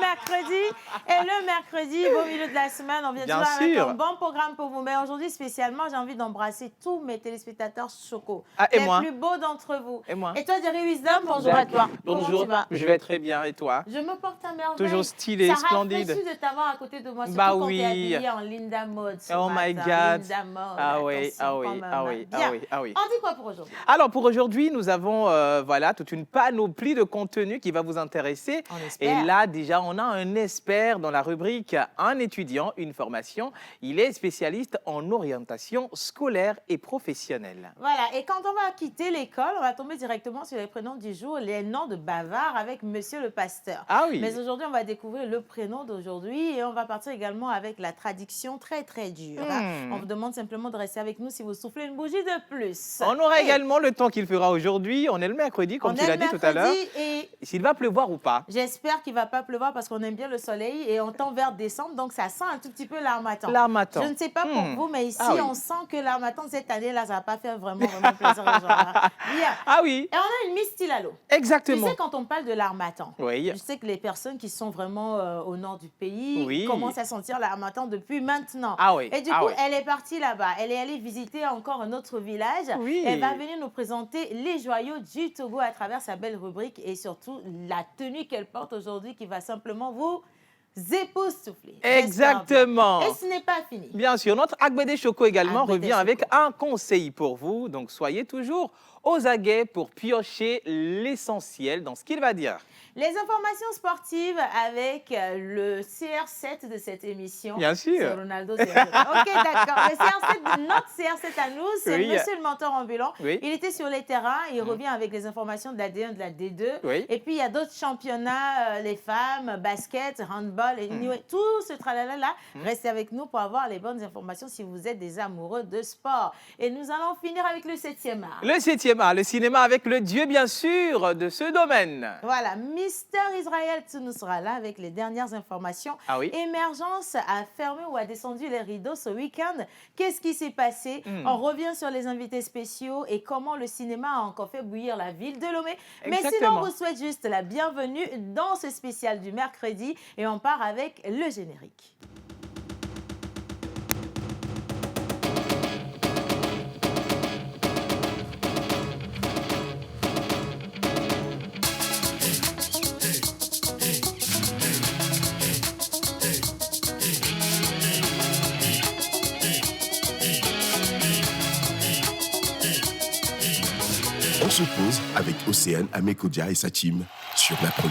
mercredi. Et le mercredi, au milieu de la semaine, on vient toujours avec un bon programme pour vous. Mais aujourd'hui, spécialement, j'ai envie d'embrasser tous mes téléspectateurs chocos. Et les moi plus beaux d'entre vous. Et moi? Et toi, Jerry Wisdom, bonjour à toi. Bonjour, comment tu vas? Je vais très bien. Et toi? Je me porte à merveille. Toujours stylé, splendide. Ça rafraîchit de t'avoir à côté de moi, surtout quand tu es habillée en Linda Mode. Oh my God. Linda Mode. Ah oui, ah oui, ah oui, ah oui, ah oui. On dit quoi pour aujourd'hui? Alors pour aujourd'hui, nous avons voilà, toute une panoplie de contenu qui va vous intéresser. On espère. Et là, déjà, on a un expert dans la rubrique Un étudiant, une formation. Il est spécialiste en orientation scolaire et professionnelle. Voilà, et quand on va quitter l'école, on va tomber directement sur les prénoms du jour, les noms de bavard avec Monsieur le Pasteur. Ah oui. Mais aujourd'hui, on va découvrir le prénom d'aujourd'hui et on va partir également avec la traduction très dure. On vous demande simplement de rester avec nous si vous soufflez une bougie de plus. On aura également le temps qu'il fera aujourd'hui. On est le mercredi, comme tu l'as dit tout à l'heure. S'il va pleuvoir ou pas? J'espère qu'il ne va pas pleuvoir parce qu'on aime bien le soleil et on tend vers décembre, donc ça sent un tout petit peu l'harmattan. L'harmattan. Je ne sais pas pour vous, mais ici, on sent que l'harmattan cette année-là, ça ne va pas faire vraiment plaisir aux gens. Bien. Ah oui. Et on a une Miss Stilalo. Exactement. Tu sais, quand on parle de l'harmattan, oui. je sais que les personnes qui sont vraiment au nord du pays commencent à sentir l'harmattan depuis maintenant. Ah oui. Et du coup, elle est partie là-bas. Elle est allée visiter encore un autre village. Oui. Elle va venir nous présenter les joyaux du Togo à travers sa belle rubrique et surtout la tenue qu'elle porte aujourd'hui qui va simplement vous époustoufler. Exactement. Et ce n'est pas fini. Bien sûr, notre Agbede Choco également revient avec un conseil pour vous. Donc, soyez toujours aux aguets pour piocher l'essentiel dans ce qu'il va dire. Les informations sportives avec le CR7 de cette émission. Bien sûr. C'est Ronaldo CR7. Ok, d'accord. Le CR7, notre CR7 à nous, c'est Monsieur le mentor ambulant. Oui. Il était sur les terrains. Il revient avec les informations de la D1, de la D2. Oui. Et puis, il y a d'autres championnats, les femmes, basket, handball, tout ce tralala-là. Restez avec nous pour avoir les bonnes informations si vous êtes des amoureux de sport. Et nous allons finir avec le 7e art. Le 7e art, le cinéma avec le dieu, bien sûr, de ce domaine. Voilà, Mister Israël nous sera là avec les dernières informations. Ah oui. Émergence a fermé ou a descendu les rideaux ce week-end. Qu'est-ce qui s'est passé? On revient sur les invités spéciaux et comment le cinéma a encore fait bouillir la ville de Lomé. Mais sinon, on vous souhaite juste la bienvenue dans ce spécial du mercredi et on part avec le générique. On se pose avec Océane Amekodia et sa team sur la première.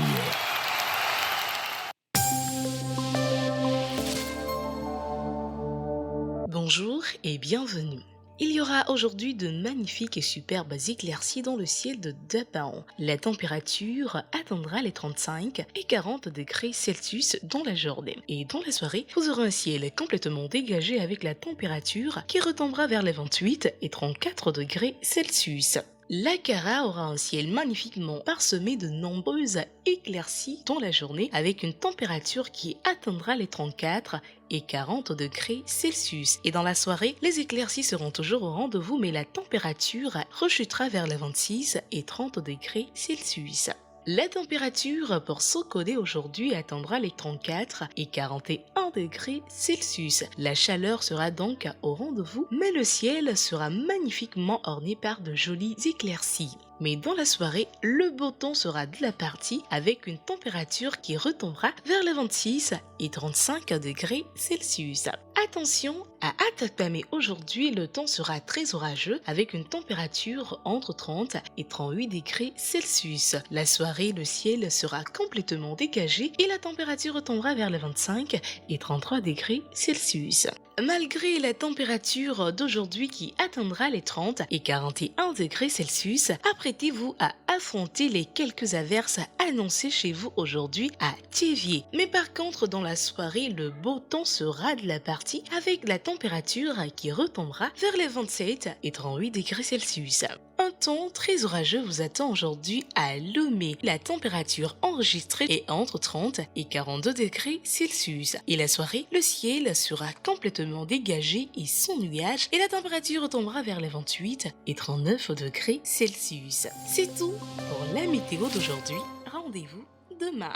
Bonjour et bienvenue. Il y aura aujourd'hui de magnifiques et superbes éclaircies dans le ciel de Dabaon. La température atteindra les 35 et 40 degrés Celsius dans la journée. Et dans la soirée, vous aurez un ciel complètement dégagé avec la température qui retombera vers les 28 et 34 degrés Celsius. L'Akara aura un ciel magnifiquement parsemé de nombreuses éclaircies dans la journée avec une température qui atteindra les 34 et 40 degrés Celsius. Et dans la soirée, les éclaircies seront toujours au rendez-vous mais la température rechutera vers les 26 et 30 degrés Celsius. La température pour Sokodé aujourd'hui atteindra les 34 et 41 degrés Celsius. La chaleur sera donc au rendez-vous, mais le ciel sera magnifiquement orné par de jolies éclaircies. Mais dans la soirée, le beau temps sera de la partie avec une température qui retombera vers les 26 et 35 degrés Celsius. Attention à Atakpamé, aujourd'hui le temps sera très orageux avec une température entre 30 et 38 degrés Celsius. La soirée, le ciel sera complètement dégagé et la température retombera vers les 25 et 33 degrés Celsius. Malgré la température d'aujourd'hui qui atteindra les 30 et 41 degrés Celsius, apprêtez-vous à affronter les quelques averses annoncées chez vous aujourd'hui à Thiévier. Mais par contre, dans la soirée, le beau temps sera de la partie avec la température qui retombera vers les 27 et 38 degrés Celsius. Un temps très orageux vous attend aujourd'hui à Lomé. La température enregistrée est entre 30 et 42 degrés Celsius. Et la soirée, le ciel sera complètement dégagé et sans nuages et la température tombera vers les 28 et 39 degrés Celsius. C'est tout pour la météo d'aujourd'hui. Rendez-vous demain.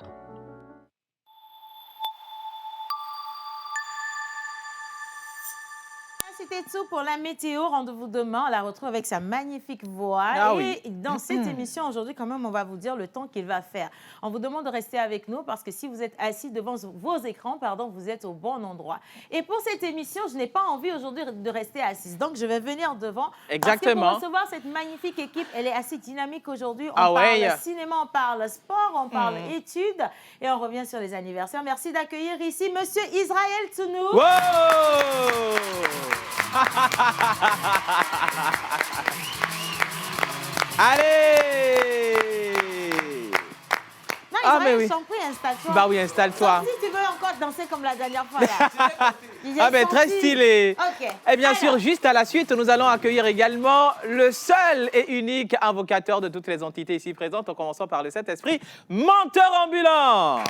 c'était tout pour la météo. Rendez-vous demain. On la retrouve avec sa magnifique voix. Ah et oui. dans cette émission, aujourd'hui, quand même, on va vous dire le temps qu'il va faire. On vous demande de rester avec nous parce que si vous êtes assis devant vos écrans, vous êtes au bon endroit. Et pour cette émission, je n'ai pas envie aujourd'hui de rester assise. Donc, je vais venir devant. Exactement. Parce que pour recevoir cette magnifique équipe, elle est assez dynamique aujourd'hui. On Ah ouais. parle cinéma, on parle sport, on parle études et on revient sur les anniversaires. Merci d'accueillir ici Monsieur Israël Tounou. Wow. Allez. Non, Ah, Israël, mais oui. je t'en prie, installe-toi. Bah oui, installe-toi. Sauf si tu veux encore danser comme la dernière fois. Là. Ah ben très stylé. Ok. Et bien sûr, Alors, juste à la suite, nous allons accueillir également le seul et unique invocateur de toutes les entités ici présentes, en commençant par le Saint-Esprit, menteur ambulant.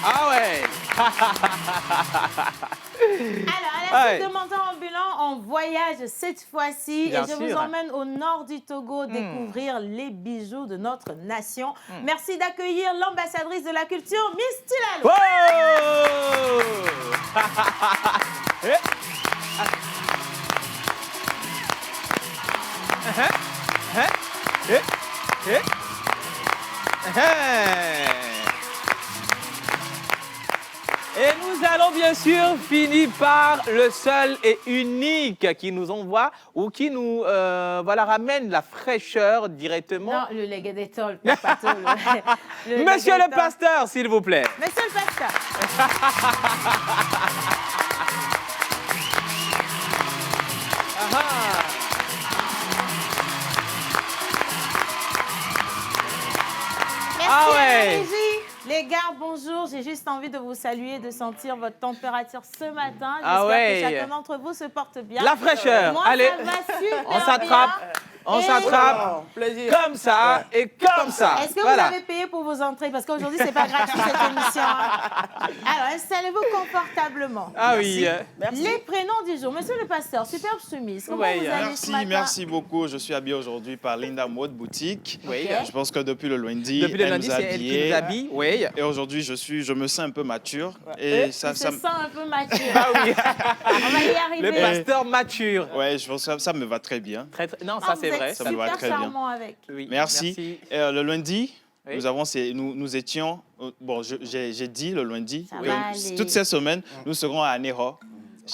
Ah ouais. Alors, à la Ouais. suite de Menteur ambulant, on voyage cette fois-ci Bien et je vous sûr. emmène au nord du Togo découvrir les bijoux de notre nation. Merci d'accueillir l'ambassadrice de la culture, Miss Tilalo. Wow. Eh. Et nous allons bien sûr finir par le seul et unique qui nous envoie ou qui nous ramène la fraîcheur directement. Non, le légué des tôles, pas tout, le Monsieur légué le des tôles. pasteur, s'il vous plaît. Monsieur le pasteur. Merci Ah à la ouais. régie. Les gars, bonjour. J'ai juste envie de vous saluer, de sentir votre température ce matin. J'espère Ah ouais. que chacun d'entre vous se porte bien. La fraîcheur. Moi, Allez, ça va super on s'attrape. On Et- s'attrape comme ça et comme ça. Est-ce que Voilà. vous avez payé pour vos entrées? Parce qu'aujourd'hui, c'est pas gratuit cette émission. Hein. Alors, installez-vous confortablement. Ah oui. Les prénoms du jour. Monsieur le pasteur, superbe chemise. Comment Ouais, vous allez ce matin? Merci beaucoup. Je suis habillé aujourd'hui par Linda Mode Boutique. Oui. Ok. Je pense que depuis le lundi, Depuis le elle lundi, nous a c'est elle qui habillés. nous habille. Oui. Et aujourd'hui, je me sens un peu mature. Et Il ça, se sent un peu mature. Ah oui. On va y Le arriver. pasteur mature. ouais, je pense que ça me va très bien. Non, Ah, ça vous c'est êtes vrai. Ça me va super très bien. charmant avec. Oui, Merci. Et, le lundi, Oui. nous étions. Bon, j'ai dit le lundi. Ça que va aller. toute cette semaine, nous serons à Anéro.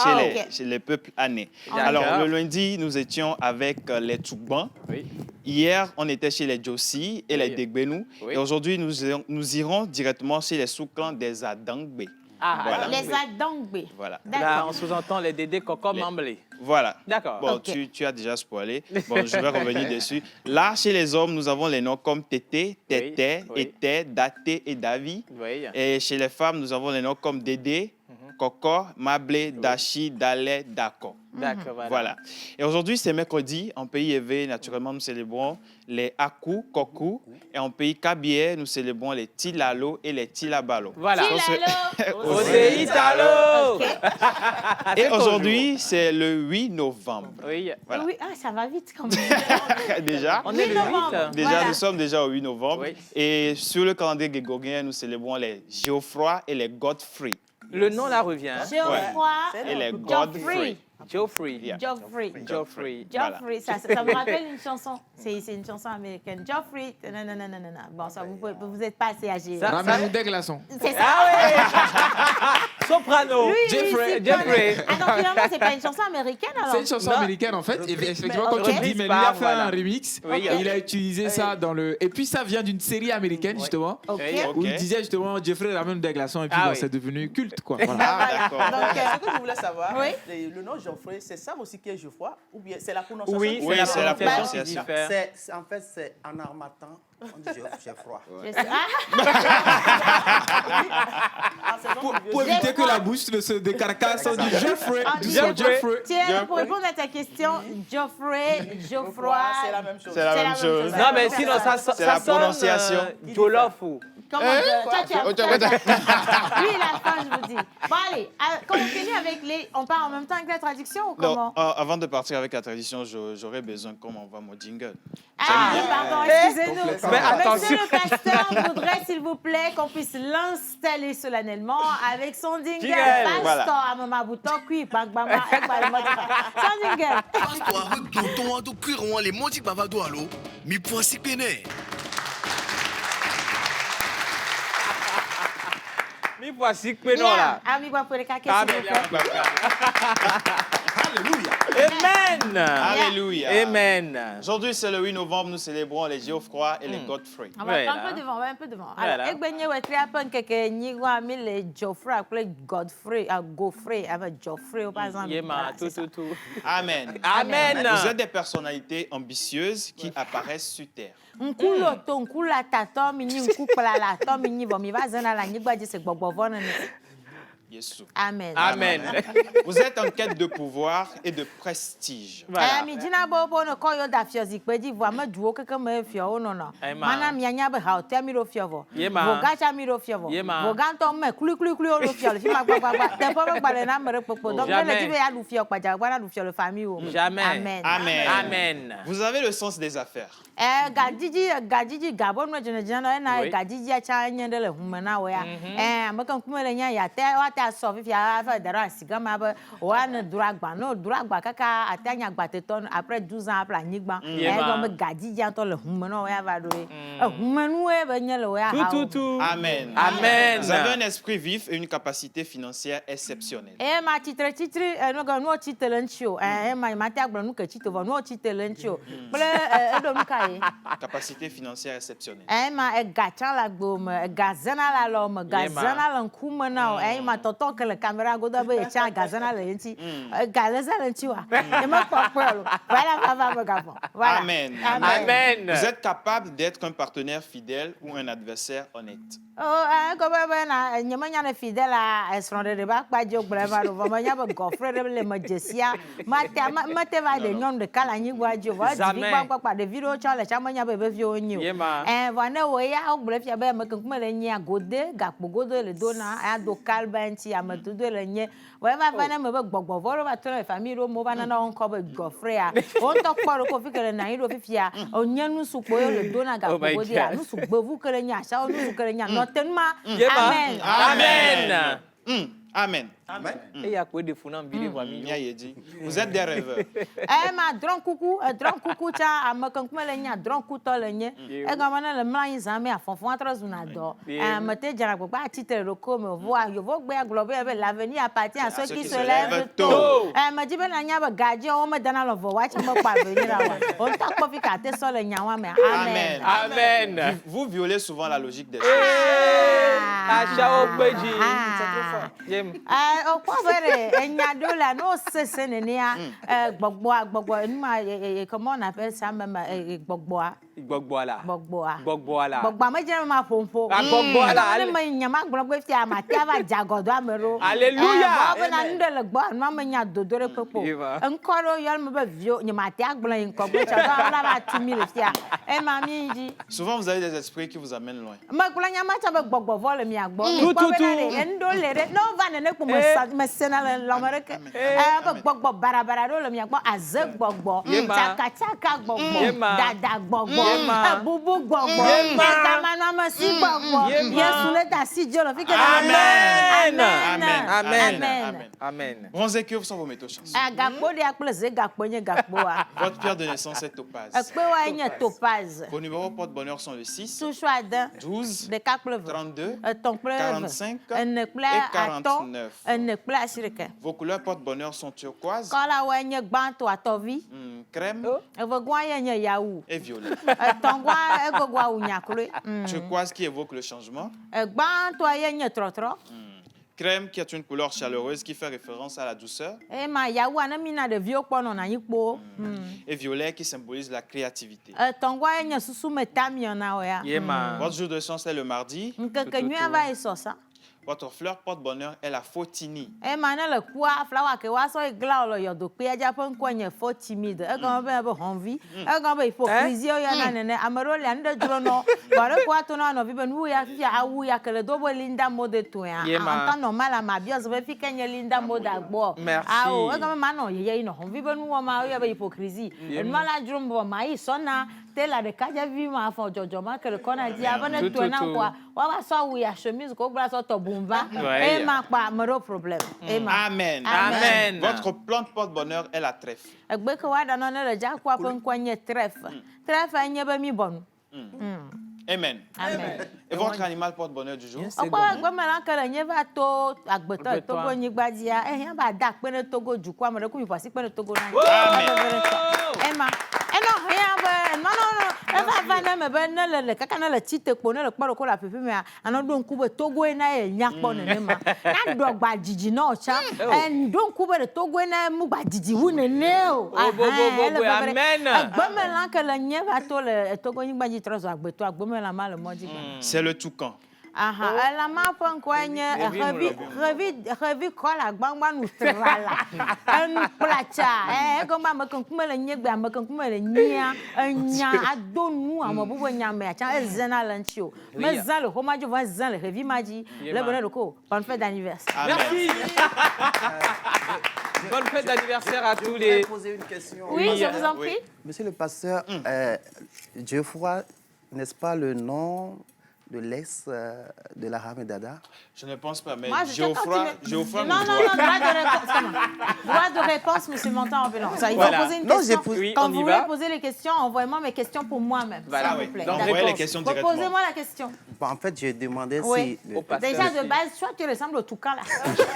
Ah, ok. Chez les peuples années. D'accord. Alors, le lundi, nous étions avec les Tchoukban. Oui. Hier, on était chez les Djossi et les Degbenou. Oui. Et aujourd'hui, nous irons directement chez les sous-clans des Adangbe. Ah, Voilà. Les Adangbe. Voilà. Là, D'accord. on sous-entend les Dédés Coco Mamblé. Voilà. D'accord. Bon, Ok. tu as déjà spoilé. Bon, je vais revenir dessus. Là, chez les hommes, nous avons les noms comme Tété, Tété, oui. Été, Daté et Davi. Oui. Et chez les femmes, nous avons les noms comme Dédé, Coco, Mablé, Dachi, Dalé, Dako. D'accord, Voilà. Et aujourd'hui, c'est mercredi. En pays éveillé, naturellement, nous célébrons les Aku, Koku. Et en pays Kabié, nous célébrons les Tilalo et les Tilabalo. Voilà. Tilalo. Osé Italo. Ok. Et aujourd'hui, c'est le 8 novembre. Oui. Voilà. Oui, ah, ça va vite quand même. Déjà, On est le novembre. 8. déjà Voilà. nous sommes déjà au 8 novembre. Oui. Et sur le calendrier grégorien, nous célébrons les Geoffroy et les Godfrey. Le nom là revient. Geoffroy. Et les Geoffrey. Godfrey. Geoffrey. Yeah. Geoffrey. Geoffrey. Geoffrey, ça me rappelle une chanson. C'est une chanson américaine. Geoffrey. Nanana. Bon, ça, vous n'êtes pas assez âgé. Ça- Ramène des glaçons. C'est ça. Ah ouais. Soprano. Lui, Jeffrey. c'est Jeffrey. pas- Ah non, finalement, c'est pas une chanson américaine alors. C'est une chanson Non. américaine en fait. Et effectivement, Ok. comme tu dis, mais lui a fait Voilà. un remix. Oui. Et il a utilisé ça dans le. Et puis ça vient d'une série américaine justement. Ok. Oui. Où il Ok. disait justement Jeffrey ramène des glaçons et puis Ah bon, oui. c'est devenu culte quoi. Ah, Voilà. d'accord. Donc, Ce que je voulais savoir, Oui. le nom Geoffrey, c'est ça aussi qui est Geoffroy ou bien c'est la prononciation? Oui, Oui, c'est la prononciation qui prononciation. diffère. En fait, c'est en armatan, on dit Geoffroy. je sais- Ah, Ah, c'est donc le vieux Pour éviter que Geoffroy. la bouche ne se décarcasse, on dit Jeffrey. Ah, Doucement, Geoffrey. Jeffrey. Tiens, pour répondre à ta question, Geoffrey, Geoffroy. C'est la même chose. C'est la même chose. Non, mais sinon, ça C'est la sonne, prononciation. Jollof ou. Comment Lui, il a faim, je vous dis. Bon, allez, quand on finit avec les. On part en même temps avec la traduction ou comment? Non, avant de partir avec la tradition, j'aurais besoin qu'on m'envoie mon jingle. Ah, pardon, excusez-nous. Fais attention. Monsieur le pasteur, on voudrait, s'il vous plaît, qu'on puisse l'installer solennellement avec son dingue. Jingle, voilà. Pasteur à Mama Bouton, puis Bagbama, son dingue. Pastor avec tonton ado cuiron les monti bavado allo mi poisi pene. Mi voici que non là. Ami, va pour les caquets, Amen. s'il vous plaît. Alléluia. Alléluia. Alléluia. Amen. Aujourd'hui, c'est le 8 novembre. Nous célébrons les Geoffroy et les Godfrey. On va Voilà. un peu devant, un peu devant. Voilà. Alors, Egbenye Wetri apon keke Nigwa Mille Geoffrey, appelé Godfrey, Gaufrey, avec Geoffrey, par exemple. Yéma, Voilà, tout, c'est ça. tout, tout. Amen. Amen. Vous êtes des personnalités ambitieuses qui apparaissent sur terre. Nkulo to nkula tato mini nkukula la to mini bo mi va zana la nyigba di se gbogbo vona ni. Yesu. Amen. Amen. Vous êtes en quête de pouvoir et de prestige. Voilà. Mi jina bo bo no ko yo da fio zi pe di vo ma duo keke me fio no no. Amen. Mana mi anya be ha o te mi ro fio vo. Yema. Vo ga cha mi ro fio vo. Yema. Vo ga to me kuli o ro fio le fi ma gba. Te po gba le na mere popo. Donc Jamais. le ti be ya lu fio gba gba na lu fio le famille o. Jamais. Amen. Amen. Amen. Vous avez le sens des affaires. Gajiji gabon no jina jina na Oui. gajiji a cha nyende le humana we ya. Amakan kuma le nya ya te wa ta so fi ya fa dara siga ma ba wa na duragba kaka atanya gbateton après 12 ans après nyigba. Yema. Comme gajiji to le humana we ya va do. Humanu we ba nya le we ya. Tout. Amen. Amen. Vous avez un esprit vif et une capacité financière exceptionnelle. Ma titre no ga no chitelenchio. Ma ta gbra nu ke chitovo no chitelenchio. Ple edo mu kai. Capacité financière exceptionnelle. Ma gacha la gbom, gazana la lom, gazana la nkuma na, ma toto que la caméra goda be cha gazana la yenti. Galaza la ntiwa. E ma papelo. Voilà va me gafon. Voilà. Amen. Amen. Vous êtes capable d'être un partenaire fidèle ou un adversaire honnête. Ko be na nyama nya na fidela esronde de ba pa jo gbra ma ro ma nya ba gofre de le majesia. Ma te va de nyon de kala nyi gwa jo va di gba pa de video cha le cha ma nya be vi onyi. Yema. Vane wo ya o gbra fia be ma kan kuma le nya gode gakpo gode le dona a do kalba nti amadudo le nye. Wa va vane me be gbogbo voro ba tole famille ro mo ba na on ko be gofre a. On to kporo ko fi kele na iro fifia. Onya nu su po yo le dona gakpo gode a. Nu su gbevu kele nya sha nu su kele nya no tenma. Amen. Amen. Amen. Et il y a quoi de fou dans le Vous êtes des rêveurs. Ma dron kuku cha amakan kuma le nya dron ku to le nye. E ga mana le mlan izame afonfon atra zuna do. Ma te jara gba titre ro ko me voa yo vo gbe globe be l'avenir appartient à ceux qui se lèvent tôt. Ma jibe na nya ba gaji o me dana lo vo wa cha mo pa venir awa. On ta ko fi ka te so le nya wa me. Amen. Amen. Vous violez souvent la logique des choses. Acha Ogbeji. C'est trop fort. J'aime. O kwa vere enya do la no sese ne nia gbogbo comment on appelle ça même gbogbo ma je ma pompo ne ma nyama gbogbo fi amati aba jagodo amero Alléluia. ba na ndele gbo no ma nya dodore pepo nkoro yol me ba vio nyama ti agbla nko gbo cha ba ba timi le fia ma mi ji. Souvent vous avez des esprits qui vous amènent loin. Ma gbla nyama cha ba gbogbo vole mi agbo Tout. endo le no va ne ko me sena l'Amérique gbogbo barabara ro le mi agbo aze gbogbo chaka gbogbo dada gbogbo bubu gbogbo kama no ma si gbogbo Yesu le ta si jo lo fi ke Amen. Bronze et cuivre sont vos métaux chance. gakpo de akple ze gakpo nye gakpo a Votre pierre de naissance est topaz. akpe wa nye topaz Vos numéros porte-bonheur sont le 6, sous choix d'un 12, de kakple 32, ton pleuve 45 ne plaît et à ton 49. ne plaît à sirike Vos couleurs porte-bonheur sont turquoise, kala wa nye gbanto atovi crème evo gwa ye nye yaou et violet. tongwa ego gwa unyakule Turquoise qui évoque le changement, gbanto ye nye trotro crème qui est une couleur chaleureuse qui fait référence à la douceur, ma yaou anamina de vieux kpono na yikpo et violet qui symbolise la créativité. tongwa ye nye susu metami na oya Yema. Votre jour de chance est le mardi. nkeke nyu ava isosa Votre fleur porte-bonheur est la fautigny. ma ne le kwa flower ke wa so igla lo yodo pe aja pon ko nye fo timide e gan be honvi e gan be hypocrisie o ya na nene amaro le ande duro no bare kwa to no vi be nu ya fi awu ya kele do bo linda mode to ya en temps normal ma bios be fi kenye linda mode agbo Merci. e gan ma no ye no honvi be nu ma o ya be hypocrisie en mala drum bo ma i so na t'es là, de quand j'ai vu ma femme, que le con a dit, avant de Tout, tourner, tout. quoi, on va sortir où il y a chemise, qu'on va sortir bomba, Ouais. et ma, pas, me problème. Et ma. Amen. Amen. Votre plante porte-bonheur est la trèfle. Egbe que wa da no ne le ja kwa pe nkwa nye trèfle. Trèfle nye be mi bon. Amen. Amen. Et votre animal porte-bonheur du jour? Okwa egbe me la ke le nye va to agbeto Agbeto. Togo nyigba dia. Eh ba da pe ne Togo ju kwa me de ku mi pasi pe ne Togo na. Emma. Non, rien be non. E va na me be ne le kaka na le tite po ne le kporo ko la pepe me ana do nku be Togo na e nya kpo ne ma. Na do gba jiji na cha. En do nku be de Togo na mu gba jiji wu ne ne o. Amen. Egbe me la ke le nye va to le Togo nyigba ji trozo agbeto agbe me la ma le mo ji. C'est le toucan. Aha, la ma pon kwenye revi kola gbangba nu trala. En placha, gomba me kan kuma le nyegbe me kan kuma le nya, nya adonu amo bubo nya me acha ezena lanchio. Me zan le homaji va zan le revi maji. Le bonheur ko, bonne fête d'anniversaire. Merci. Bonne fête d'anniversaire à tous les... poser une question. Oui, je vous en prie. Monsieur le pasteur, Geoffroy, n'est-ce pas le nom de l'ex de la Hamedada? Je ne pense pas, mais Moi, je Geoffroy Non, droit de réponse. Droit de réponse, monsieur Montant en vélo. Il faut Voilà. poser une Non, question. Oui, Quand on vous y voulez va. poser les questions, envoyez-moi mes questions pour moi-même, Voilà, s'il oui. vous plaît. Donc, D'accord. envoyez les questions directement. Posez-moi la question. Bon, en fait, je demandais Oui. si... Au pasteur. Déjà, de base, soit tu ressembles au toucan, là.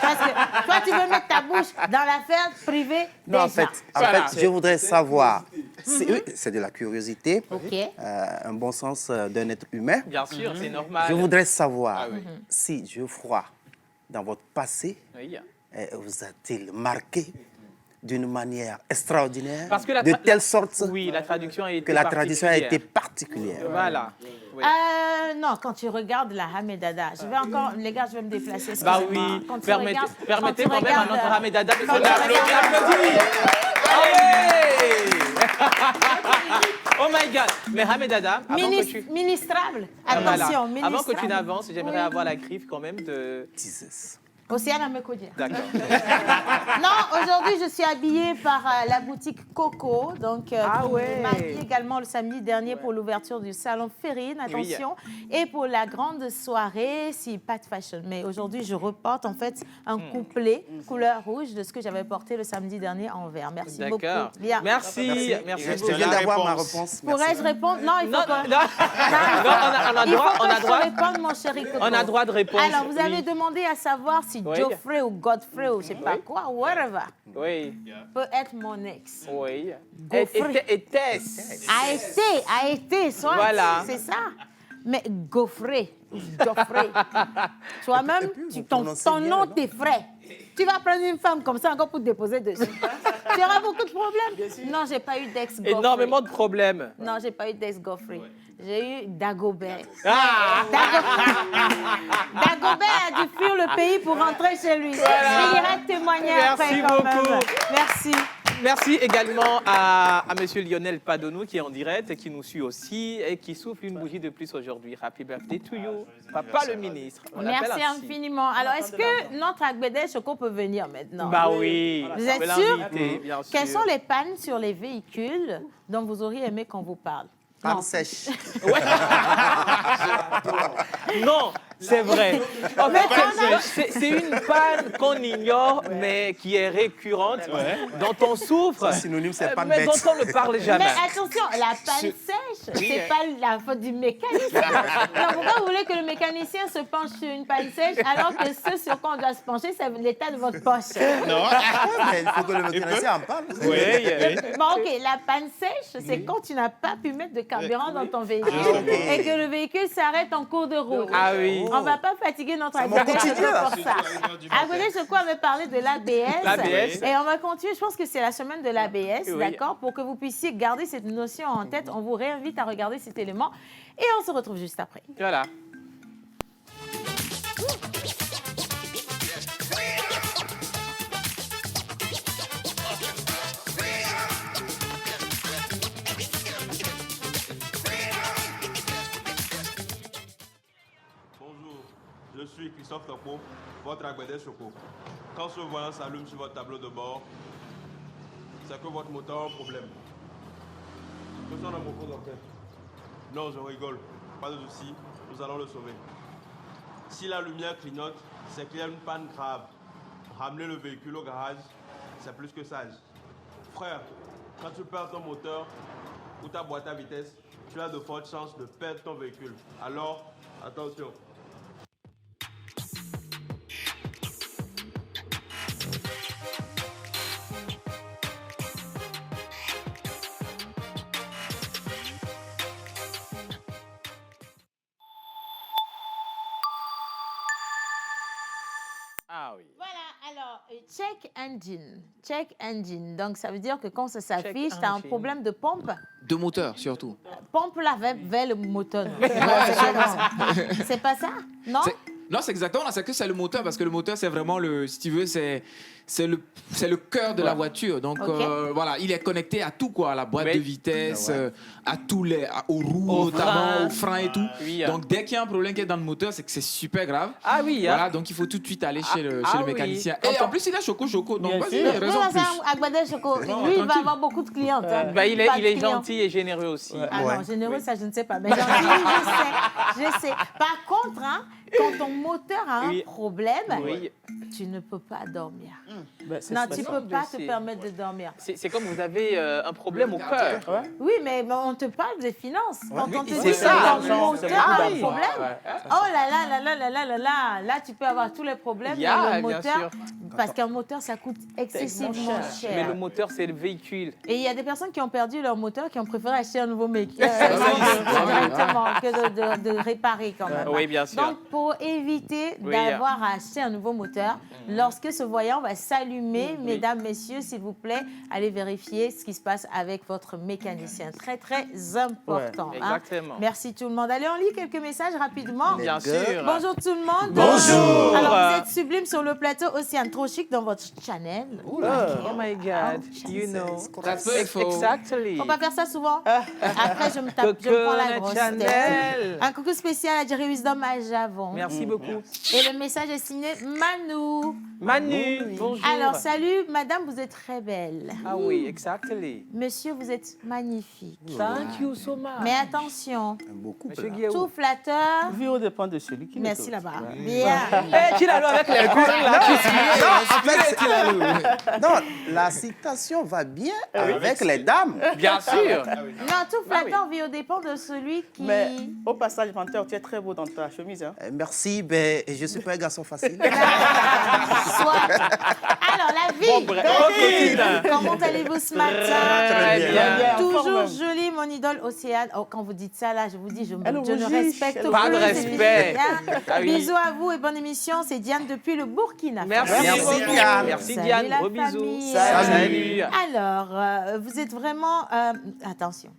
Parce que toi, tu veux mettre ta bouche dans l'affaire privée Non, en déjà. fait, je voudrais savoir, c'est de la curiosité, OK. un bon sens d'un être humain. Bien sûr, c'est normal. Je voudrais savoir Ah oui. si Geoffroy, dans votre passé, Oui. vous a-t-il marqué d'une manière extraordinaire, Parce que la de tra- telle sorte Oui, la traduction a été que la tradition a particulière. été particulière. Voilà. Oui. Non, quand tu regardes la Hamedada, je vais encore, les gars, je vais me déplacer. Bah excusez-moi. oui, Quand tu permettez regardes- quand même à regardes, notre Hamedada de se quand tu l'applaudir. regardes- Allez. Oh my God. Mais Hamedada, avant que tu... Ministrable. Voilà. Attention, Avant que tu ministrable. n'avances, j'aimerais Oui. avoir la griffe quand même de... Jesus. Océane Amekodia. D'accord. Non, aujourd'hui, je suis habillée par la boutique Coco. Donc, qui m'a habillée également le samedi dernier pour l'ouverture du salon Ferrine, attention. Et pour la grande soirée, c'est Pat Fashion. Mais aujourd'hui, je reporte en fait un couplet couleur rouge de ce que j'avais porté le samedi dernier en vert. Merci beaucoup. D'accord. Bien. Merci. Merci Je beaucoup. viens d'avoir ma réponse. réponse. Pourrais-je répondre? Non, il faut Non, que... non, on a Il droit, faut on que a je droit. te réponde, mon chéri Coco. On a droit de répondre. Alors, vous avez Oui. demandé à savoir si Oui. Geoffrey ou Godfrey ou je sais pas quoi, whatever, Oui, peut être mon ex. oui. Gaufré. Était-ce? A été, soit. Voilà. C'est ça. Mais Geoffrey, Geoffrey, toi-même, ton nom t'effraie. Tu vas prendre une femme comme ça encore pour te déposer dessus. Tu auras beaucoup de problèmes. Non, j'ai pas eu d'ex Geoffrey. Énormément de problèmes. Non, j'ai pas eu d'ex Geoffrey. J'ai eu Dagobert. Ah! Dagobert a dû fuir le pays pour rentrer chez lui. Voilà. Il ira témoigner Merci après quand beaucoup. même. Merci. Merci également à Monsieur Lionel Padonou qui est en direct et qui nous suit aussi et qui souffle une bougie de plus aujourd'hui. Happy birthday to you, papa le ministre. On l'appelle Merci ainsi. infiniment. Alors, est-ce que notre Agbede Choco peut venir maintenant? Bah oui. Vous on êtes peut sûr? l'inviter, bien sûr. Quelles sont les pannes sur les véhicules dont vous auriez aimé qu'on vous parle? Panne sèche. Non, c'est vrai. En fait, c'est une panne qu'on ignore, mais qui est récurrente, dont on souffre, Synonyme, c'est panne mais bête. dont on ne parle jamais. Mais attention, la panne sèche, c'est pas la faute du mécanicien. Alors pourquoi vous voulez que le mécanicien se penche sur une panne sèche alors que ce sur quoi on doit se pencher, c'est l'état de votre poche? Non. Mais il faut que le mécanicien en parle. Oui. Bon, ok, la panne sèche, c'est quand tu n'as pas pu mettre de carburant dans ton véhicule et que le véhicule s'arrête en cours de route. Ah oui. On ne va pas fatiguer notre mon Agbede quotidien. pour ça. Agbede Choco avait parlé de l'ABS. L'ABS. Et on va continuer, je pense que c'est la semaine de l'ABS, Oui. d'accord? Pour que vous puissiez garder cette notion en tête, on vous réinvite à regarder cet élément. Et on se retrouve juste après. Voilà. Bonjour, je suis Christophe Topo, votre Agbede Choco. Quand ce volant s'allume sur votre tableau de bord, c'est que votre moteur a un problème. Que sont nos propos d'enquête? Non, je rigole. Pas de souci, nous allons le sauver. Si la lumière clignote, c'est qu'il y a une panne grave. Ramener le véhicule au garage, c'est plus que sage. Frère, quand tu perds ton moteur ou ta boîte à vitesse, tu as de fortes chances de perdre ton véhicule. Alors, attention. Ah oui. Voilà, alors, check engine. Check engine. Donc, ça veut dire que quand ça s'affiche, tu as un engine. problème de pompe. De moteur, surtout. Pompe la vers le moteur. C'est pas ça? Non? Non, c'est exactement ça, que c'est le moteur, parce que le moteur, c'est vraiment le, si tu veux, c'est le cœur de la voiture. Donc, Ok. voilà, il est connecté à tout, quoi, à la boîte Oui. de vitesse, à tous les, aux roues, Aux notamment, freins. aux freins et tout. Oui. Donc, dès qu'il y a un problème qui est dans le moteur, c'est que c'est super grave. Ah oui, Voilà, donc il faut tout de suite aller chez le oui. mécanicien. Et en plus, il a Choco. Donc, Bien vas-y, sûr. raison de plus. Agbadel Choco, Non, lui, il va tranquille. avoir beaucoup de clientes. hein. Bah, il Pas de est clients. gentil et généreux aussi. Ah Ouais. non, généreux, ça, je ne sais pas. Mais gentil, je sais. Par contre, hein, quand ton moteur a un Oui. problème, Oui. tu ne peux pas dormir. Ben, c'est Non, ça. tu ne peux pas te c'est- permettre de dormir. C'est comme vous avez un problème au cœur. Oui, mais on te parle des finances. Quand on te c'est dit que ça. ton C'est moteur a un beaucoup problème, oh là là là là là là là là, là tu peux avoir tous les problèmes. Yeah, mais le bien moteur, sûr. parce qu'un moteur, ça coûte excessivement cher. Mais le moteur, c'est le véhicule. Et il y a des personnes qui ont perdu leur moteur, qui ont préféré acheter un nouveau métier oui. directement que de réparer quand même. Oui, bien sûr. Donc, pour éviter Oui. d'avoir à acheter un nouveau moteur, lorsque ce voyant va s'allumer, mesdames, messieurs, s'il vous plaît, allez vérifier ce qui se passe avec votre mécanicien. Très, très important. Ouais, hein. exactement. Merci tout le monde. Allez, on lit quelques messages rapidement. Bien sûr. Bonjour tout le monde. Bonjour. Alors, vous êtes sublime sur le plateau Océane, trop chic dans votre channel. Oh my God, you know. That's beautiful. Exactly. Faut pas faire ça souvent. Après, je me prends la grosse tête. Chanel. Un coucou spécial à Jerry Wisdom à Javon. Merci beaucoup. Et le message est signé Manu. Manu, bonjour. Alors, salut, madame, vous êtes très belle. Ah oui, exactly. Monsieur, vous êtes magnifique. Thank you so much. Mais attention, Beaucoup. Monsieur là. Guillaume. tout flatteur. Vie dépend de celui qui Merci l'écoute. là-bas. Bien. Eh, tu l'as lu avec les couilles là. En fait, non, la citation va bien avec les dames. Bien sûr. Non, tout flatteur vit au dépend de celui qui... Mais au passage, menteur, tu es très beau dans ta chemise. Hein. Merci, ben, je ne suis pas un garçon facile. Soit. Alors, la vie. Comment allez-vous ce matin? Très bien. Toujours Forme. jolie, mon idole Océane. Oh, quand vous dites ça, là, je vous dis, je ne rougit, respecte elle plus. Pas de c'est respect. Diane. Ah oui. Bisous à vous et bonne émission. C'est Diane depuis le Burkina Faso. Merci. Merci, Diane. Merci Salut, Diane. la Gros bisous. famille. Salut. Alors, vous êtes vraiment... attention,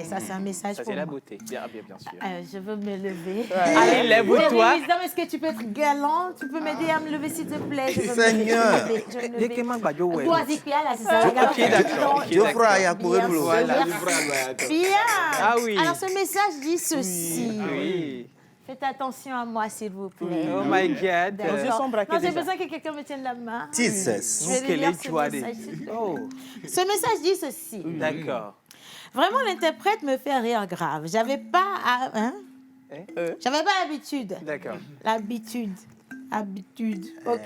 ça c'est un message Ça, pour c'est la moi. beauté. Bien sûr. Je veux me lever. Allez, lève-toi. Jerry Wisdom, est-ce que tu peux être galant? Tu peux m'aider à me lever, s'il te plaît? Je veux me lever, Seigneur. je veux me lever. Toi, Zipia, là, c'est ça, regarde. Ok, d'accord. Geoffroy a couru Bien boulot. sûr. Voilà. Bien. Ah oui. Alors, ce message dit ceci. Oui. Faites attention à moi, s'il vous plaît. Oh my God. D'accord. Nos yeux sont braqués Non, j'ai déjà. besoin que quelqu'un me tienne la main. Jesus. Je vais Quel lire est ce Joadé. message, s'il te plaît. Oh, Ce message dit ceci. d'accord. Vraiment, l'interprète me fait rire grave. J'avais pas J'avais pas l'habitude. D'accord. Habitude. OK.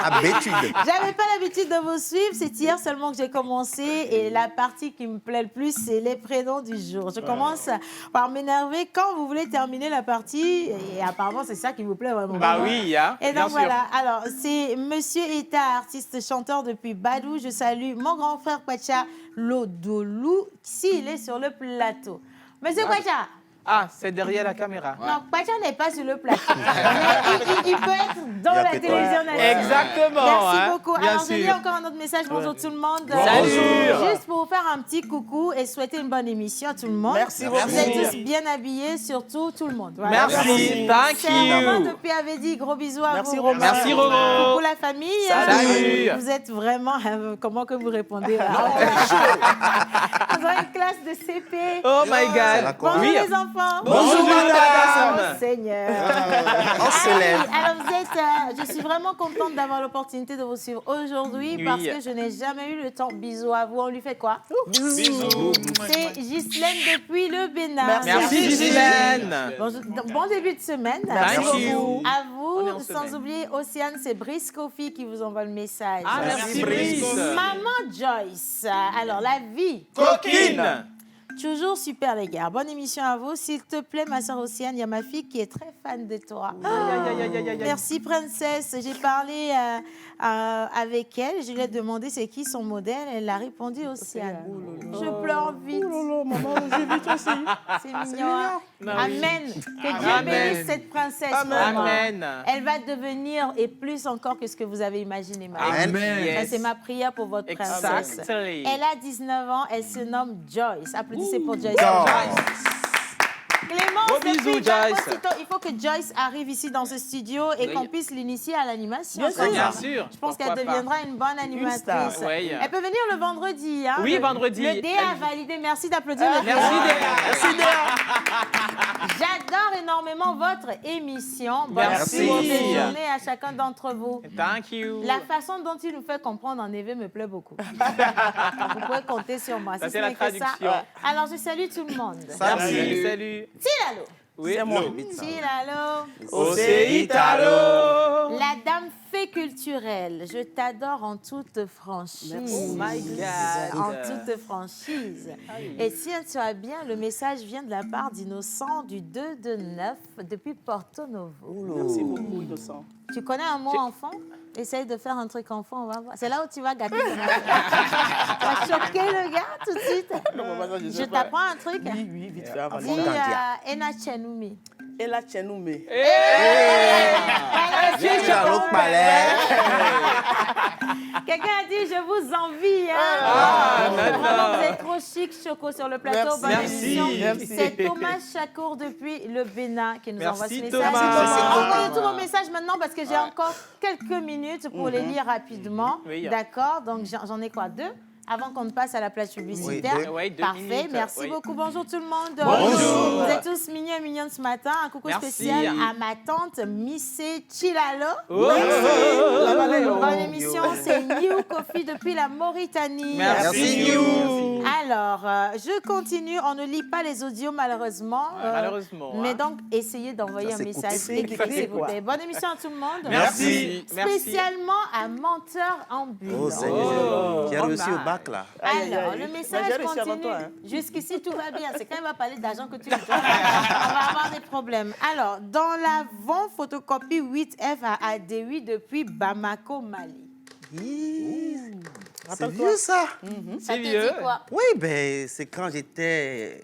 Habitude. J'avais pas l'habitude de vous suivre. C'est hier seulement que j'ai commencé. Et la partie qui me plaît le plus, c'est les prénoms du jour. Je commence par m'énerver quand vous voulez terminer la partie. Et apparemment, c'est ça qui vous plaît vraiment. Bah oui, hein. Et bien donc sûr. voilà, alors c'est Monsieur Eta, artiste chanteur depuis Badou. Je salue mon grand frère Pacha Lodolou, s'il est sur le plateau. Monsieur Pacha, Ah, c'est derrière la caméra. non, Pacha n'est pas sur le plateau, mais il peut être dans la télévision nationale. Exactement. Merci hein. beaucoup. Bien Alors, je lis sûr. encore un autre message. Bonjour tout le monde. Salut. Juste pour vous faire un petit coucou et souhaiter une bonne émission à tout le monde. Merci beaucoup. Vous êtes tous bien habillés, surtout tout le monde. Voilà. Merci. Thank C'est Romain you. depuis Avedi. Gros bisous à Merci, vous. Romain. Merci, Romain. Coucou la famille. Salut. Vous êtes vraiment... comment que vous répondez là? On dirait une classe de CP. Oh my God. Bonjour Oui. les enfants. enfants. Bonjour, madame. Oh, Seigneur. On se lève. Alors, vous êtes, je suis vraiment contente d'avoir l'opportunité de vous suivre aujourd'hui parce que je n'ai jamais eu le temps. Bisous à vous. On lui fait quoi? Bisous. C'est Ghislaine depuis le Bénin. Merci, Ghislaine. Bon début de semaine. Thank you. À On est en vous, semaine. sans oublier Océane, c'est Brice Kofi qui vous envoie le message. Ah, merci, Brice. Maman Joyce, alors la vie. Coquine. Toujours super les gars. Bonne émission à vous. S'il te plaît, ma soeur Océane, il y a ma fille qui est très fan de toi. Merci princesse. J'ai parlé avec elle. Je lui ai demandé c'est qui son modèle. Elle a répondu Océane. Je pleure vite. Maman, j'ai vu toi aussi. C'est mignon. Hein? Amen. Que Dieu bénisse cette princesse. Maman. Amen. Elle va devenir et plus encore que ce que vous avez imaginé. Maman. Amen. Ça, c'est ma prière pour votre princesse. Exactly. Elle a 19 ans. Elle se nomme Joyce. Applaudissez pour Joyce. Clémence, Gros bisous, depuis Jaco, Joyce. il faut que Joyce arrive ici dans ce studio et qu'on puisse l'initier à l'animation. Bien sûr. Je pense qu'elle deviendra une bonne animatrice. star. Oui. Elle peut venir le vendredi. Hein? Oui, vendredi. Le DA a validé. Merci d'applaudir le DA. Merci, J'adore énormément votre émission. Merci. Bonne journée à chacun d'entre vous. Thank you. La façon dont il nous fait comprendre en EV me plaît beaucoup. Vous pouvez compter sur moi. Ça, Si c'est ce la n'est que ça. traduction. Alors, je salue tout le monde. Merci. Salut. Tilalo. Oui. C'est moi. Tilalo. Océitalo. La dame fait culturelle. Je t'adore en toute franchise. Oh my God. En toute franchise. Et si tu as bien, le message vient de la part d'Innocent du 2-9 depuis Porto Novo. Merci beaucoup, Innocent. Tu connais un mot enfant? Essaye de faire un truc enfant, on va voir. C'est là où tu vas gâter ton enfant. Tu vas choquer le gars tout de suite. Non, maman, je Je sais pas. t'apprends un truc. Oui, vite fait. avant. Dis Ena Chenumi. Et la Tchenoumé. Quelqu'un a dit je vous envie. Hein? Vraiment, vous êtes trop chic, Choco, sur le plateau. Bonne émission. C'est Thomas Chakour depuis le Bénin qui nous envoie ce message. Envoyez tous vos messages maintenant parce que j'ai encore quelques minutes pour les lire rapidement. Oui. D'accord, donc j'en ai quoi, 2 avant qu'on ne passe à la plage publicitaire. Oui, 2 Parfait, minutes. merci Oui. beaucoup. Bonjour tout le monde. Bonjour. Vous êtes tous mignons et mignonnes ce matin. Un coucou Merci. spécial à ma tante Missé Chilalo. Oh. Bonne émission, c'est New Coffee depuis la Mauritanie. Merci, You. Alors, je continue. On ne lit pas les audios malheureusement. Malheureusement. Mais hein. donc, essayez d'envoyer un message écrit, s'il vous plaît. Bonne émission à tout le monde. Merci. Spécialement à Menteur Ambulant. Oh, Seigneur. Tu as réussi au bac, là. Alors, le Mais message j'ai réussi avant continue. toi, hein. Jusqu'ici, tout va bien. C'est quand il va parler d'argent que tu lui donnes. On va avoir des problèmes. Alors, dans l'avant, photocopie 8F à AD8 depuis Bamako, Mali. C'est vieux, ça. Ça te vieux. dit quoi? Oui, ben, c'est quand j'étais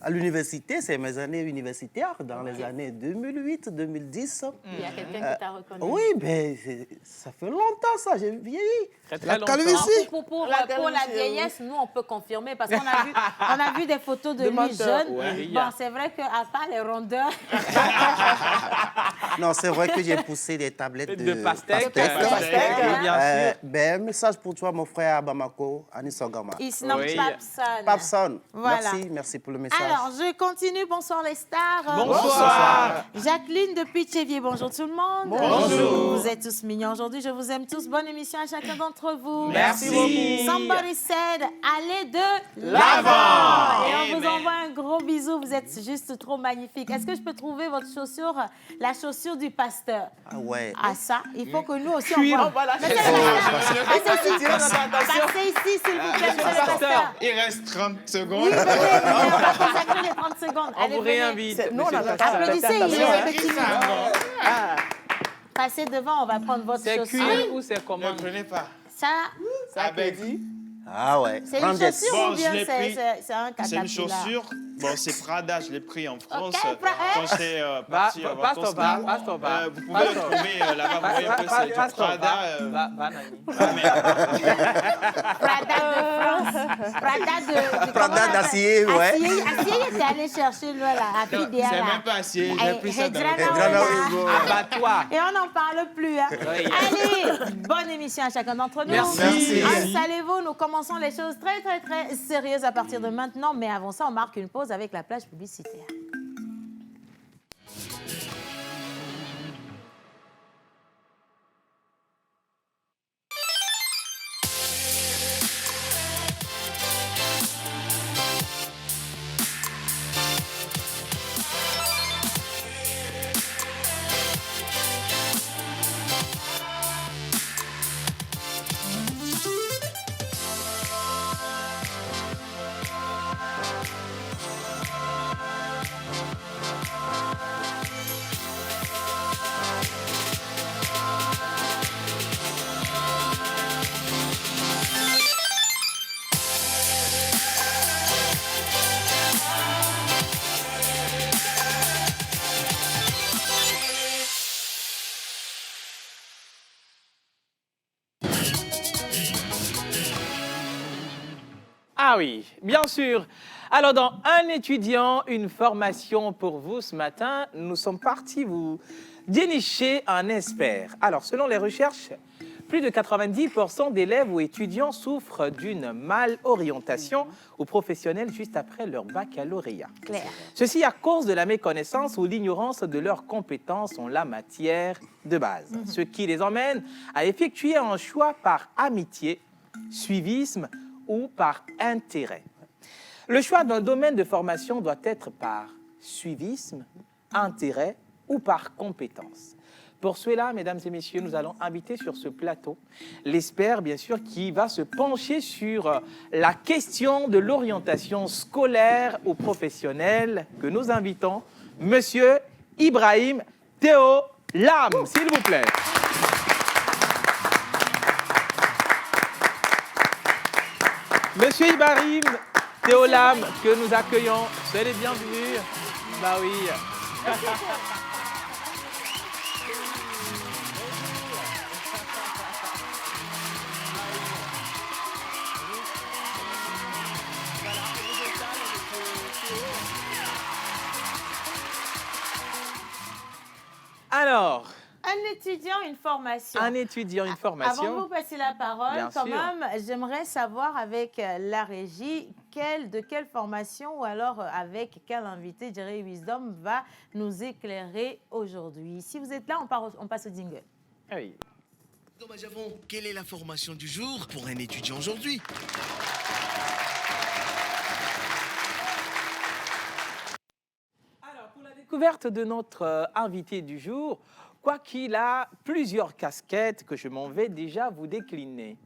à l'université, c'est mes années universitaires, dans les années 2008, 2010. Il y a quelqu'un qui t'a reconnu. Oui, ben, ça fait longtemps, ça, j'ai vieilli. Très, très La longtemps. calvitie. Pour La la calvitie, vieillesse, nous, on peut confirmer parce qu'on a vu des photos de lui menteur, jeune. ouais. Bon, c'est vrai qu'à part les rondeurs, Non, c'est vrai que j'ai poussé des tablettes De pastèque. pastèque. Oui, bien sûr. Ben, message pour toi, mon frère à Bamako, Anis Sogama. il se nomme Oui. Papson. Papson, Voilà. merci pour le message. Alors, je continue. Bonsoir les stars. Bonsoir. Jacqueline depuis Tchévier. Bonjour tout le monde. Bonjour. Vous êtes tous mignons aujourd'hui. Je vous aime tous. Bonne émission à chacun d'entre vous. Merci beaucoup. Somebody said, allez de l'avant. Et on vous envoie un gros bisou. Vous êtes juste trop magnifiques. Est-ce que je peux trouver votre chaussure, la chaussure du pasteur? Ah ouais. Ah ça, il faut que nous aussi Cuir. on voit. Passez ici, s'il vous plaît, monsieur le pasteur. Il reste 30 secondes. Oui, venez, on va consacrer les 30 secondes. On Allez, vous venez. réinvite. Nous, on a monsieur. pas ça. Applaudissez, il Attention, est hein. petit. Passez devant, on va prendre votre C'est chaussure. cuir ou c'est comment? Ne prenez pas. Ça, Ça Avec- dit. Ah ouais. c'est une Rangers. chaussure Bon, ou bien je l'ai pris. c'est un caterpillar? C'est une chaussure. Bon, c'est Prada, je l'ai pris en France. Ok, Quand j'étais parti en vacances là. Passe ton bas. Vous pouvez le trouver là-bas, vous voyez un peu, c'est du Prada. Prada de France. Prada Prada d'acier, ouais. Acier, il était allé chercher là, à Fidéa. C'est même pas acier, j'ai pris ça dans le Hedrana Hugo. Abat-toi. Et on n'en parle plus. Hein. Oui. Allez, bonne émission à chacun d'entre nous. Merci. Installez-vous, nous commençons les choses très, très, très sérieuses à partir de maintenant. Mais avant ça, on marque une pause avec la plage publicitaire. Ah oui, bien sûr. Alors, dans Un étudiant, une formation pour vous ce matin, nous sommes partis vous dénicher un expert. Alors, selon les recherches, plus de 90% d'élèves ou étudiants souffrent d'une malorientation ou professionnelle juste après leur baccalauréat. Claire. Ceci à cause de la méconnaissance ou l'ignorance de leurs compétences en la matière de base, ce qui les emmène à effectuer un choix par amitié, suivisme ou par intérêt. Le choix d'un domaine de formation doit être par suivisme, intérêt ou par compétence. Pour cela, mesdames et messieurs, nous allons inviter sur ce plateau l'expert, bien sûr, qui va se pencher sur la question de l'orientation scolaire ou professionnelle que nous invitons, Monsieur Ibrahim Théo Lam, s'il vous plaît. Monsieur Ibrahim Théo Lam, que nous accueillons, soyez les bienvenus. Bah oui. Alors, Un étudiant, une formation. un étudiant, une formation. Avant de vous passer la parole, Bien quand sûr. même, j'aimerais savoir avec la régie, de quelle formation ou alors avec quel invité Jerry Wisdom va nous éclairer aujourd'hui. Si vous êtes là, on passe au jingle. Ah oui. Thomas Javon, quelle est la formation du jour pour un étudiant aujourd'hui? Alors, pour la découverte de notre invité du jour, quoiqu'il a plusieurs casquettes que je m'en vais déjà vous décliner.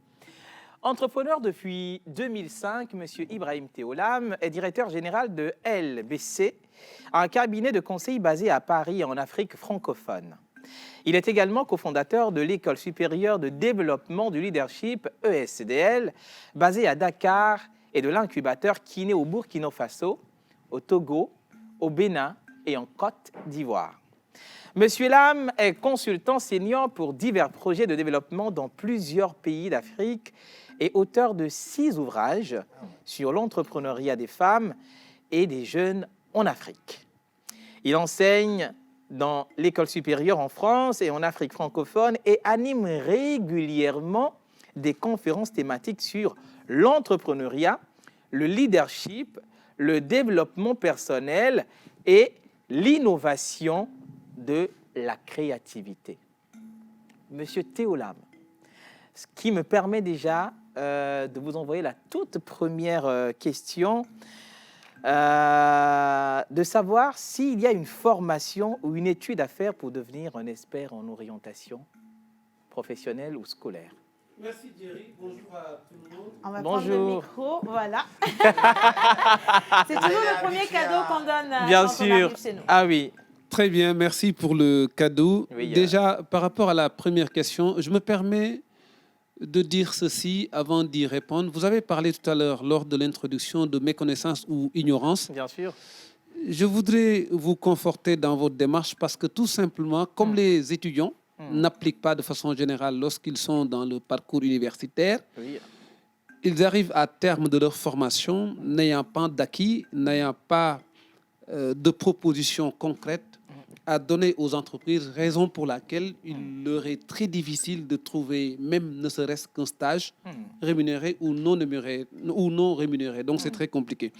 Entrepreneur depuis 2005, M. Ibrahim Théo Lam est directeur général de LBC, un cabinet de conseil basé à Paris en Afrique francophone. Il est également cofondateur de l'École supérieure de développement du leadership, ESDL, basée à Dakar, et de l'incubateur Kiné au Burkina Faso, au Togo, au Bénin et en Côte d'Ivoire. Monsieur Lam est consultant senior pour divers projets de développement dans plusieurs pays d'Afrique et auteur de 6 ouvrages sur l'entrepreneuriat des femmes et des jeunes en Afrique. Il enseigne dans l'école supérieure en France et en Afrique francophone et anime régulièrement des conférences thématiques sur l'entrepreneuriat, le leadership, le développement personnel et l'innovation de la créativité. Monsieur Théo Lam, ce qui me permet déjà de vous envoyer la toute première question, de savoir s'il y a une formation ou une étude à faire pour devenir un expert en orientation professionnelle ou scolaire. Merci Jerry, bonjour à tout le monde. On va Bonjour. prendre le micro, voilà. C'est toujours le premier cadeau qu'on donne Bien quand on sûr. arrive chez nous. Ah oui. Très bien, merci pour le cadeau. Oui, Déjà, par rapport à la première question, je me permets de dire ceci avant d'y répondre. Vous avez parlé tout à l'heure, lors de l'introduction, de méconnaissance ou ignorance. Bien sûr. Je voudrais vous conforter dans votre démarche parce que tout simplement, comme les étudiants n'appliquent pas de façon générale lorsqu'ils sont dans le parcours universitaire, Oui. ils arrivent à terme de leur formation n'ayant pas d'acquis, n'ayant pas de propositions concrètes à donner aux entreprises, raison pour laquelle il leur est très difficile de trouver même ne serait-ce qu'un stage rémunéré ou non rémunéré. Donc c'est très compliqué.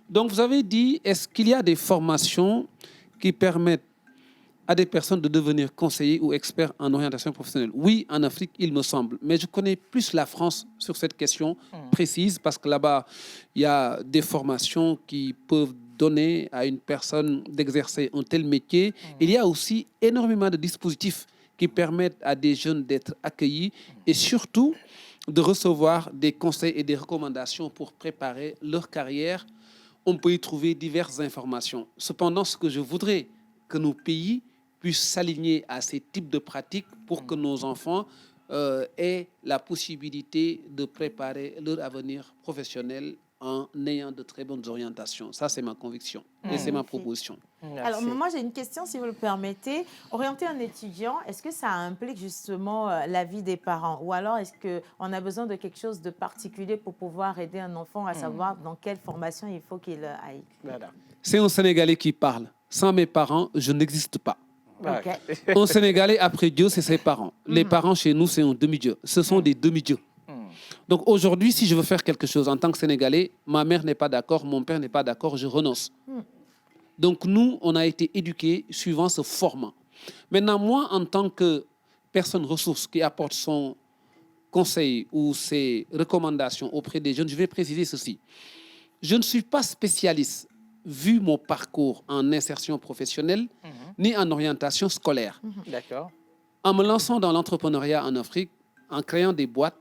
Donc vous avez dit, est-ce qu'il y a des formations qui permettent à des personnes de devenir conseillers ou experts en orientation professionnelle? Oui, en Afrique, il me semble. Mais je connais plus la France sur cette question précise parce que là-bas, il y a des formations qui peuvent donner à une personne d'exercer un tel métier. Il y a aussi énormément de dispositifs qui permettent à des jeunes d'être accueillis et surtout de recevoir des conseils et des recommandations pour préparer leur carrière. On peut y trouver diverses informations. Cependant, ce que je voudrais que nos pays puissent s'aligner à ces types de pratiques pour que nos enfants aient la possibilité de préparer leur avenir professionnel en ayant de très bonnes orientations. Ça, c'est ma conviction et c'est ma proposition. Merci. Alors, moi, j'ai une question, si vous le permettez. Orienter un étudiant, est-ce que ça implique justement la vie des parents? Ou alors, est-ce qu'on a besoin de quelque chose de particulier pour pouvoir aider un enfant à savoir dans quelle formation il faut qu'il aille? Voilà. C'est un Sénégalais qui parle. Sans mes parents, je n'existe pas. Okay. Un Sénégalais, après Dieu, c'est ses parents. Les parents, chez nous, c'est un demi-dieu. Ce sont des demi-dieux. Donc aujourd'hui, si je veux faire quelque chose en tant que Sénégalais, ma mère n'est pas d'accord, mon père n'est pas d'accord, je renonce. Donc nous, on a été éduqués suivant ce format. Maintenant, moi, en tant que personne ressource qui apporte son conseil ou ses recommandations auprès des jeunes, je vais préciser ceci. Je ne suis pas spécialiste, vu mon parcours en insertion professionnelle, ni en orientation scolaire. D'accord. En me lançant dans l'entrepreneuriat en Afrique, en créant des boîtes,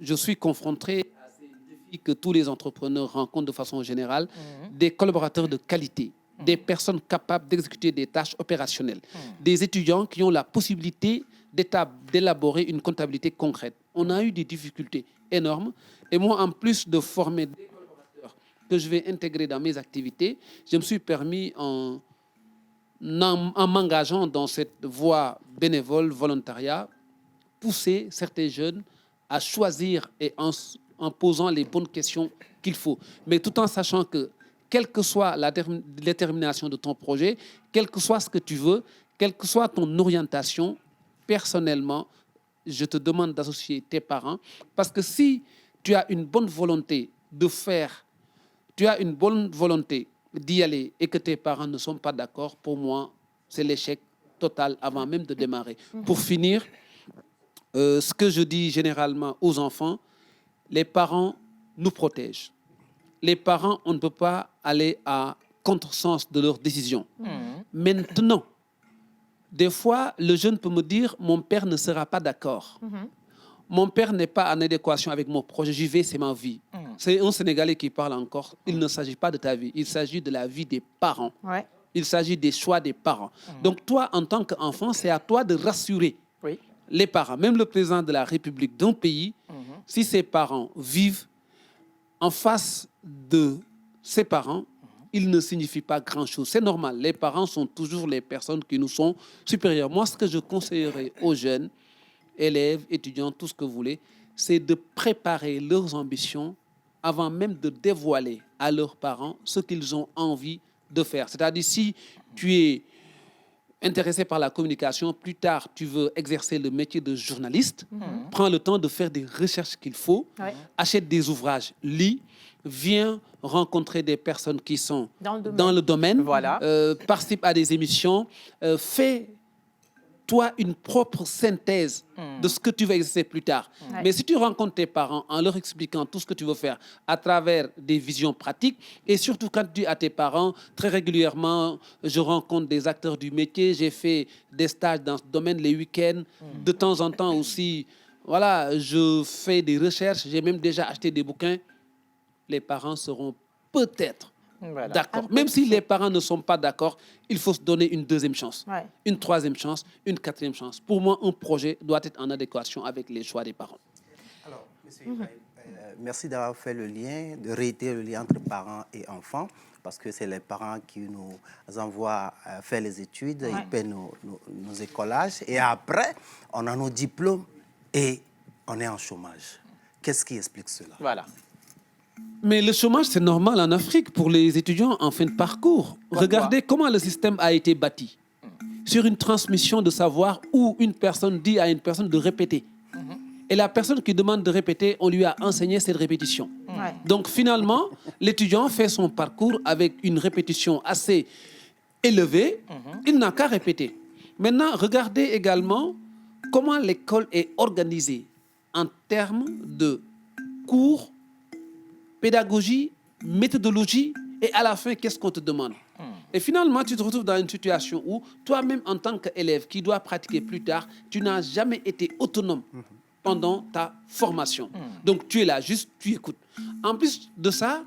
je suis confronté à ces défis que tous les entrepreneurs rencontrent de façon générale, des collaborateurs de qualité, des personnes capables d'exécuter des tâches opérationnelles, des étudiants qui ont la possibilité d'élaborer une comptabilité concrète. On a eu des difficultés énormes. Et moi, en plus de former des collaborateurs que je vais intégrer dans mes activités, je me suis permis, en m'engageant dans cette voie bénévole, volontariat, pousser certains jeunes à choisir et en posant les bonnes questions qu'il faut. Mais tout en sachant que, quelle que soit la détermination de ton projet, quel que soit ce que tu veux, quelle que soit ton orientation, personnellement, je te demande d'associer tes parents. Parce que si tu as une bonne volonté de faire, tu as une bonne volonté d'y aller et que tes parents ne sont pas d'accord, pour moi, c'est l'échec total avant même de démarrer. Pour finir, ce que je dis généralement aux enfants, les parents nous protègent. Les parents, on ne peut pas aller à contresens de leurs décisions. Maintenant, des fois, le jeune peut me dire, mon père ne sera pas d'accord. Mon père n'est pas en adéquation avec mon projet, j'y vais, c'est ma vie. C'est un Sénégalais qui parle encore. Il ne s'agit pas de ta vie, il s'agit de la vie des parents. Il s'agit des choix des parents. Donc toi, en tant qu'enfant, c'est à toi de rassurer les parents. Même le président de la République d'un pays, si ses parents vivent en face de ses parents, il ne signifie pas grand-chose. C'est normal. Les parents sont toujours les personnes qui nous sont supérieures. Moi, ce que je conseillerais aux jeunes, élèves, étudiants, tout ce que vous voulez, c'est de préparer leurs ambitions avant même de dévoiler à leurs parents ce qu'ils ont envie de faire. C'est-à-dire, si tu es intéressé par la communication, plus tard, tu veux exercer le métier de journaliste, prends le temps de faire des recherches qu'il faut, achète des ouvrages, lis, viens rencontrer des personnes qui sont dans le domaine, participe à des émissions, fais toi une propre synthèse de ce que tu vas exercer plus tard. Mais si tu rencontres tes parents en leur expliquant tout ce que tu veux faire à travers des visions pratiques, et surtout quand tu dis à tes parents, très régulièrement, je rencontre des acteurs du métier, j'ai fait des stages dans ce domaine les week-ends, de temps en temps aussi, voilà, je fais des recherches, j'ai même déjà acheté des bouquins, les parents seront peut-être d'accord. Même si les parents ne sont pas d'accord, il faut se donner une deuxième chance, une troisième chance, une quatrième chance. Pour moi, un projet doit être en adéquation avec les choix des parents. Alors, monsieur Ibrahim, merci d'avoir fait le lien, de réitérer le lien entre parents et enfants, parce que c'est les parents qui nous envoient faire les études, ils paient nos écolages, et après, on a nos diplômes et on est en chômage. Qu'est-ce qui explique cela? Voilà. Mais le chômage, c'est normal en Afrique pour les étudiants en fin de parcours. Regardez comment le système a été bâti. Sur une transmission de savoir où une personne dit à une personne de répéter. Et la personne qui demande de répéter, on lui a enseigné cette répétition. Donc finalement, l'étudiant fait son parcours avec une répétition assez élevée. Il n'a qu'à répéter. Maintenant, regardez également comment l'école est organisée en termes de cours, pédagogie, méthodologie, et à la fin, qu'est-ce qu'on te demande? Et finalement, tu te retrouves dans une situation où toi-même, en tant qu'élève qui doit pratiquer plus tard, tu n'as jamais été autonome pendant ta formation. Donc, tu es là, juste, tu écoutes. En plus de ça,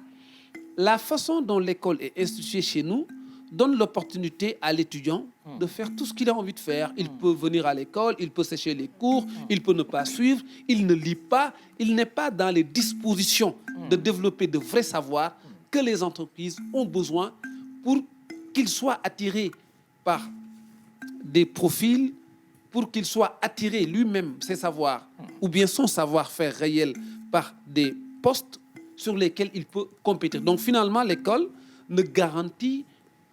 la façon dont l'école est instituée chez nous donne l'opportunité à l'étudiant de faire tout ce qu'il a envie de faire. Il peut venir à l'école, il peut sécher les cours, il peut ne pas suivre, il ne lit pas, il n'est pas dans les dispositions de développer de vrais savoirs que les entreprises ont besoin pour qu'il soit attiré par des profils, pour qu'il soit attiré lui-même, ses savoirs, ou bien son savoir-faire réel par des postes sur lesquels il peut compétir. Donc finalement, l'école ne garantit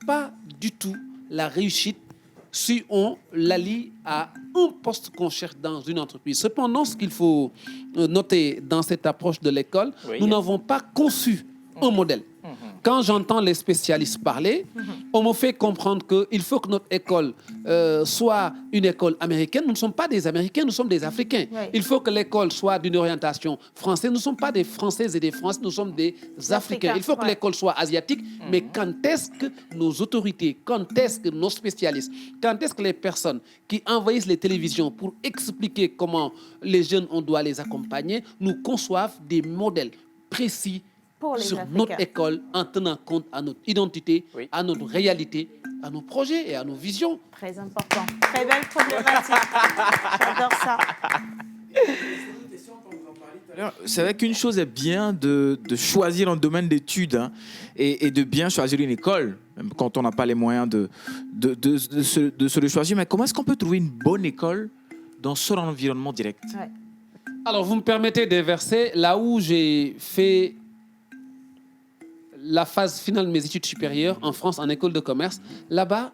pas du tout la réussite si on l'allie à un poste qu'on cherche dans une entreprise. Cependant, ce qu'il faut noter dans cette approche de l'école, nous n'avons pas conçu un modèle. Quand j'entends les spécialistes parler, on me fait comprendre qu'il faut que notre école soit une école américaine. Nous ne sommes pas des Américains, nous sommes des Africains. Il faut que l'école soit d'une orientation française. Nous ne sommes pas des Françaises et des Français, nous sommes des Africains. Il faut que l'école soit asiatique. Mais quand est-ce que nos autorités, quand est-ce que nos spécialistes, quand est-ce que les personnes qui envahissent les télévisions pour expliquer comment les jeunes, on doit les accompagner, nous conçoivent des modèles précis sur notre école en tenant compte à notre identité, à notre réalité, à nos projets et à nos visions. Très important. Très belle problématique. J'adore ça. C'est vrai qu'une chose est bien de choisir un domaine d'études et de bien choisir une école, même quand on n'a pas les moyens de se le choisir. Mais comment est-ce qu'on peut trouver une bonne école dans son environnement direct? Alors, vous me permettez de verser là où j'ai fait la phase finale de mes études supérieures en France, en école de commerce. Là-bas,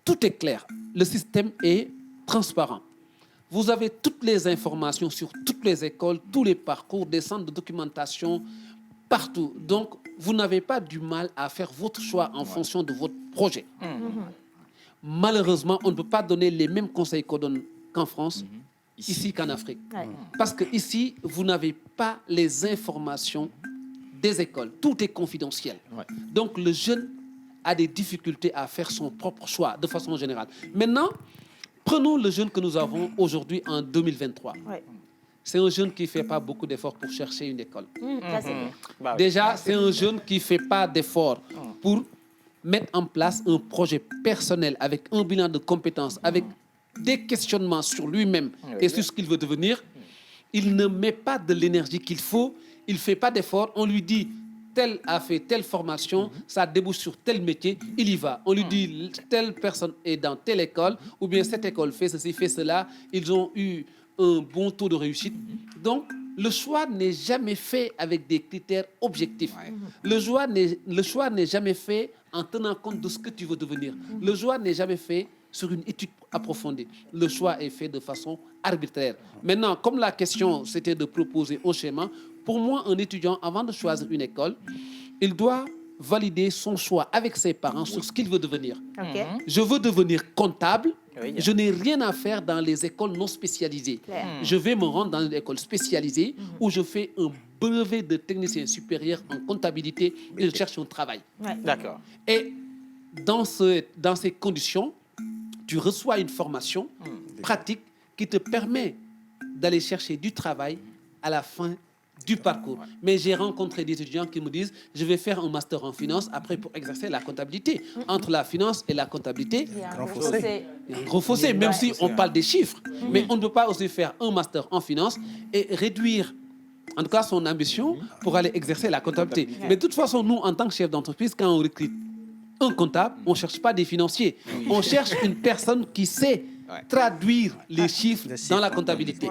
tout est clair. Le système est transparent. Vous avez toutes les informations sur toutes les écoles, tous les parcours, des centres de documentation, partout. Donc, vous n'avez pas du mal à faire votre choix en fonction de votre projet. Malheureusement, on ne peut pas donner les mêmes conseils qu'on donne qu'en France, ici qu'en Afrique. Parce qu'ici, vous n'avez pas les informations des écoles. Tout est confidentiel. Donc, le jeune a des difficultés à faire son propre choix de façon générale. Maintenant, prenons le jeune que nous avons aujourd'hui en 2023. C'est un jeune qui ne fait pas beaucoup d'efforts pour chercher une école. Déjà, c'est un jeune qui ne fait pas d'efforts pour mettre en place un projet personnel avec un bilan de compétences, avec des questionnements sur lui-même et sur ce qu'il veut devenir. Il ne met pas de l'énergie qu'il faut. Il ne fait pas d'efforts, on lui dit tel a fait telle formation, ça débouche sur tel métier, il y va. On lui dit telle personne est dans telle école, ou bien cette école fait ceci, fait cela, ils ont eu un bon taux de réussite. Donc, le choix n'est jamais fait avec des critères objectifs. Le choix n'est jamais fait en tenant compte de ce que tu veux devenir. Le choix n'est jamais fait sur une étude approfondie. Le choix est fait de façon arbitraire. Maintenant, comme la question, c'était de proposer un schéma, pour moi, un étudiant, avant de choisir une école, il doit valider son choix avec ses parents sur ce qu'il veut devenir. Je veux devenir comptable. Je n'ai rien à faire dans les écoles non spécialisées. Je vais me rendre dans une école spécialisée où je fais un brevet de technicien supérieur en comptabilité et je cherche un travail. D'accord. Et dans ces conditions, tu reçois une formation pratique qui te permet d'aller chercher du travail à la fin du parcours. Mais j'ai rencontré des étudiants qui me disent je vais faire un master en finance après pour exercer la comptabilité. Entre la finance et la comptabilité, il y a un gros fossé, même si on parle des chiffres. Mais on ne peut pas aussi faire un master en finance et réduire en tout cas son ambition pour aller exercer la comptabilité. Mais de toute façon, nous, en tant que chef d'entreprise, quand on recrute un comptable, on ne cherche pas des financiers. On cherche une personne qui sait traduire les chiffres dans la comptabilité.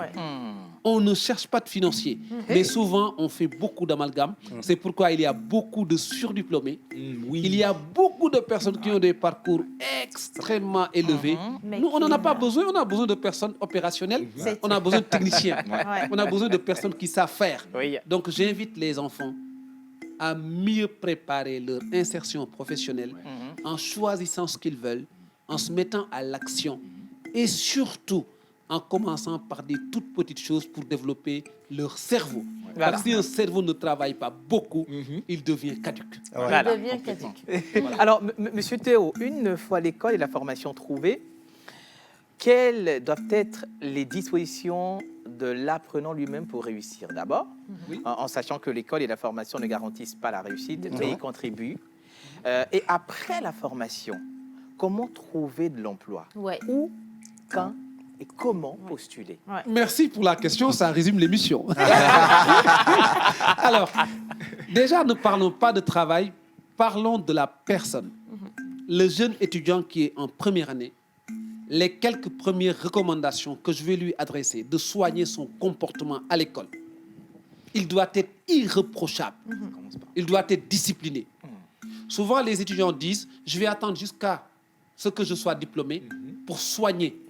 On ne cherche pas de financiers, mais souvent on fait beaucoup d'amalgames. C'est pourquoi il y a beaucoup de surdiplômés. Il y a beaucoup de personnes qui ont des parcours extrêmement élevés. Nous, on n'en a pas besoin. On a besoin de personnes opérationnelles. On a besoin de techniciens. On a besoin de personnes qui savent faire. Donc j'invite les enfants à mieux préparer leur insertion professionnelle en choisissant ce qu'ils veulent, en se mettant à l'action et surtout en commençant par des toutes petites choses pour développer leur cerveau. Voilà. Parce que si un cerveau ne travaille pas beaucoup, il devient caduc. Voilà. Il devient caduc. Alors, Monsieur Théo, une fois l'école et la formation trouvées, quelles doivent être les dispositions de l'apprenant lui-même pour réussir? D'abord, en sachant que l'école et la formation ne garantissent pas la réussite, mais y contribuent. Et après la formation, comment trouver de l'emploi? Ouais. Où, quand et comment postuler? Merci pour la question, ça résume l'émission. Alors, déjà, ne parlons pas de travail, parlons de la personne. Le jeune étudiant qui est en première année, les quelques premières recommandations que je vais lui adresser, de soigner son comportement à l'école. Il doit être irréprochable. Il doit être discipliné. Souvent, les étudiants disent, je vais attendre jusqu'à ce que je sois diplômé pour soigner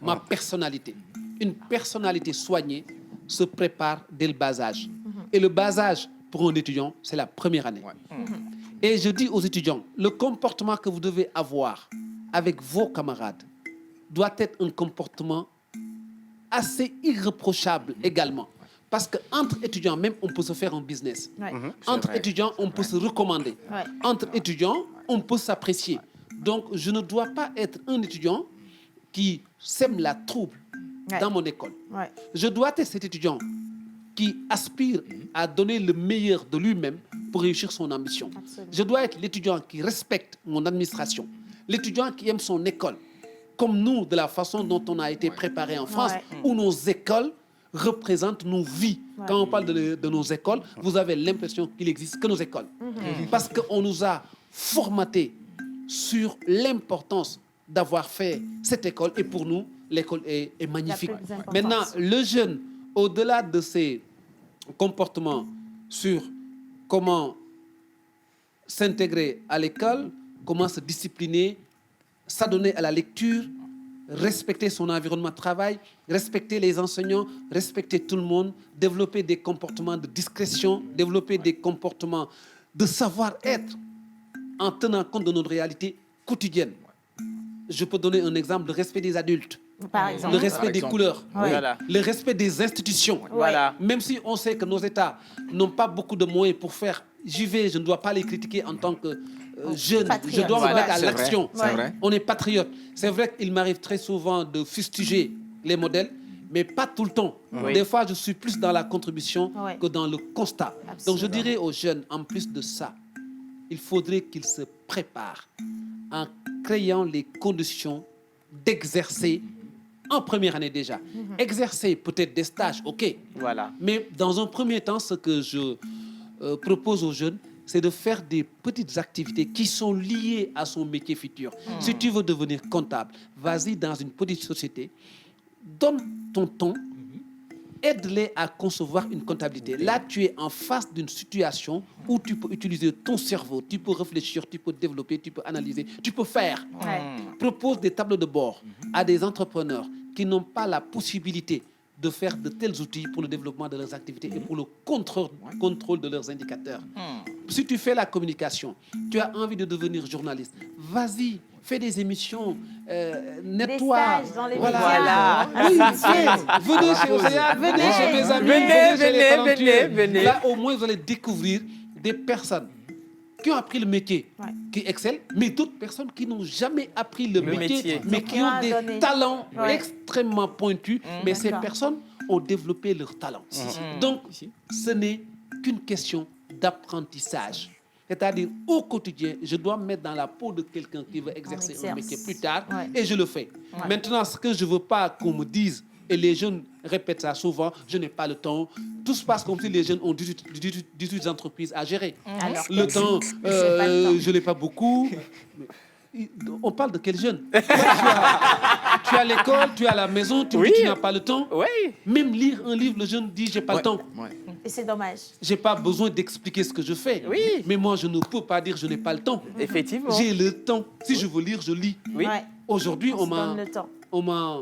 ma personnalité. Une personnalité soignée se prépare dès le bas âge. Et le bas âge, pour un étudiant, c'est la première année. Et je dis aux étudiants, le comportement que vous devez avoir avec vos camarades doit être un comportement assez irréprochable également. Parce qu'entre étudiants, même, on peut se faire un business. Entre étudiants, on peut se recommander. Entre étudiants, on peut s'apprécier. Donc, je ne dois pas être un étudiant qui sème la trouble dans mon école. Je dois être cet étudiant qui aspire à donner le meilleur de lui-même pour réussir son ambition. Je dois être l'étudiant qui respecte mon administration, l'étudiant qui aime son école, comme nous, de la façon dont on a été préparé en France, où nos écoles représentent nos vies. Quand on parle de nos écoles, vous avez l'impression qu'il n'existe que nos écoles. Parce qu'on nous a formatés sur l'importance d'avoir fait cette école. Et pour nous, l'école est magnifique. Maintenant, le jeune, au-delà de ses comportements sur comment s'intégrer à l'école, comment se discipliner, s'adonner à la lecture, respecter son environnement de travail, respecter les enseignants, respecter tout le monde, développer des comportements de discrétion, développer des comportements de savoir-être en tenant compte de notre réalité quotidienne. Je peux donner un exemple de respect des adultes. Par exemple. Le respect des couleurs, le respect des institutions. Même si on sait que nos États n'ont pas beaucoup de moyens pour faire, je ne dois pas les critiquer en tant que jeune, je dois me mettre à l'action. On est patriote. C'est vrai qu'il m'arrive très souvent de fustiger les modèles, mais pas tout le temps. Des fois, je suis plus dans la contribution que dans le constat. Donc je dirais aux jeunes, en plus de ça, il faudrait qu'ils se préparent en créant les conditions d'exercer en première année déjà. Exercer peut-être des stages, ok. Mais dans un premier temps, ce que je propose aux jeunes, c'est de faire des petites activités qui sont liées à son métier futur. Si tu veux devenir comptable, vas-y dans une petite société, donne ton temps, aide-les à concevoir une comptabilité. Là, tu es en face d'une situation où tu peux utiliser ton cerveau, tu peux réfléchir, tu peux développer, tu peux analyser, tu peux faire. Propose des tableaux de bord à des entrepreneurs qui n'ont pas la possibilité de faire de tels outils pour le développement de leurs activités et pour le contrôle de leurs indicateurs. Si tu fais la communication, tu as envie de devenir journaliste, vas-y, fais des émissions, nettoie. Des stages dans les Voilà. Oui, venez chez Océane, venez chez mes amis, venez. Là, au moins, vous allez découvrir des personnes qui ont appris le métier, qui excellent, mais d'autres personnes qui n'ont jamais appris le métier, mais qui ont des talents extrêmement pointus, mais ces personnes ont développé leurs talents. Donc, ce n'est qu'une question d'apprentissage. C'est-à-dire, au quotidien, je dois me mettre dans la peau de quelqu'un qui veut exercer un métier plus tard, et je le fais. Maintenant, ce que je ne veux pas qu'on me dise, et les jeunes répètent ça souvent, je n'ai pas le temps. Tout se passe comme si les jeunes ont 18 entreprises à gérer. Le temps, je n'ai pas beaucoup. On parle de quel jeune? Tu as l'école, tu as la maison, tu dis tu n'as pas le temps. Même lire un livre, le jeune dit j'ai pas le temps. Et c'est dommage. J'ai pas besoin d'expliquer ce que je fais. Mais moi, je ne peux pas dire je n'ai pas le temps. Effectivement. J'ai le temps. Si je veux lire, je lis. Aujourd'hui, on m'a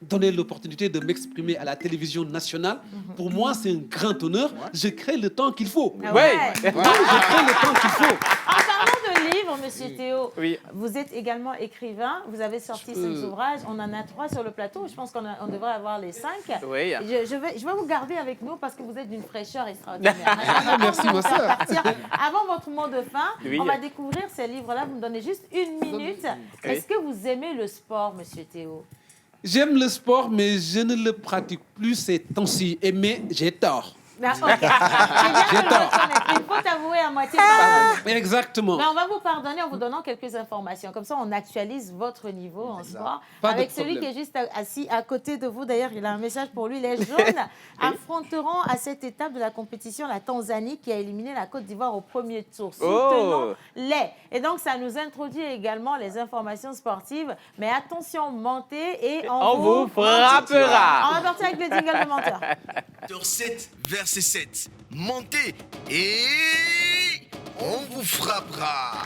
donné l'opportunité de m'exprimer à la télévision nationale. Pour moi, c'est un grand honneur. Je crée le temps qu'il faut. Je crée le temps qu'il faut. En parlant de livres, Monsieur Théo, vous êtes également écrivain. Vous avez sorti 5 ouvrages. On en a 3 sur le plateau. Je pense qu'on devrait avoir les 5. Je vais vous garder avec nous parce que vous êtes d'une fraîcheur extraordinaire. Merci, ma soeur. Avant votre mot de fin, on va découvrir ces livres-là. Vous me donnez juste 1 minute. Est-ce que vous aimez le sport, Monsieur Théo? J'aime le sport, mais je ne le pratique plus ces temps-ci. Mais j'ai tort. Ah, ok. C'est bien de le reconnaître. Il faut avouer à moitié pardonner. Exactement. Mais on va vous pardonner en vous donnant quelques informations. Comme ça, on actualise votre niveau en sport. Pas de Avec celui qui problème. est juste assis à côté de vous. D'ailleurs, il a un message pour lui. Les jaunes affronteront à cette étape de la compétition la Tanzanie qui a éliminé la Côte d'Ivoire au premier tour. Soutenons-les. Et donc, ça nous introduit également les informations sportives. Mais attention, mentez et On vous frappera. On va partir avec le jingle de menteur. 7, verset 7. Montez et on vous frappera.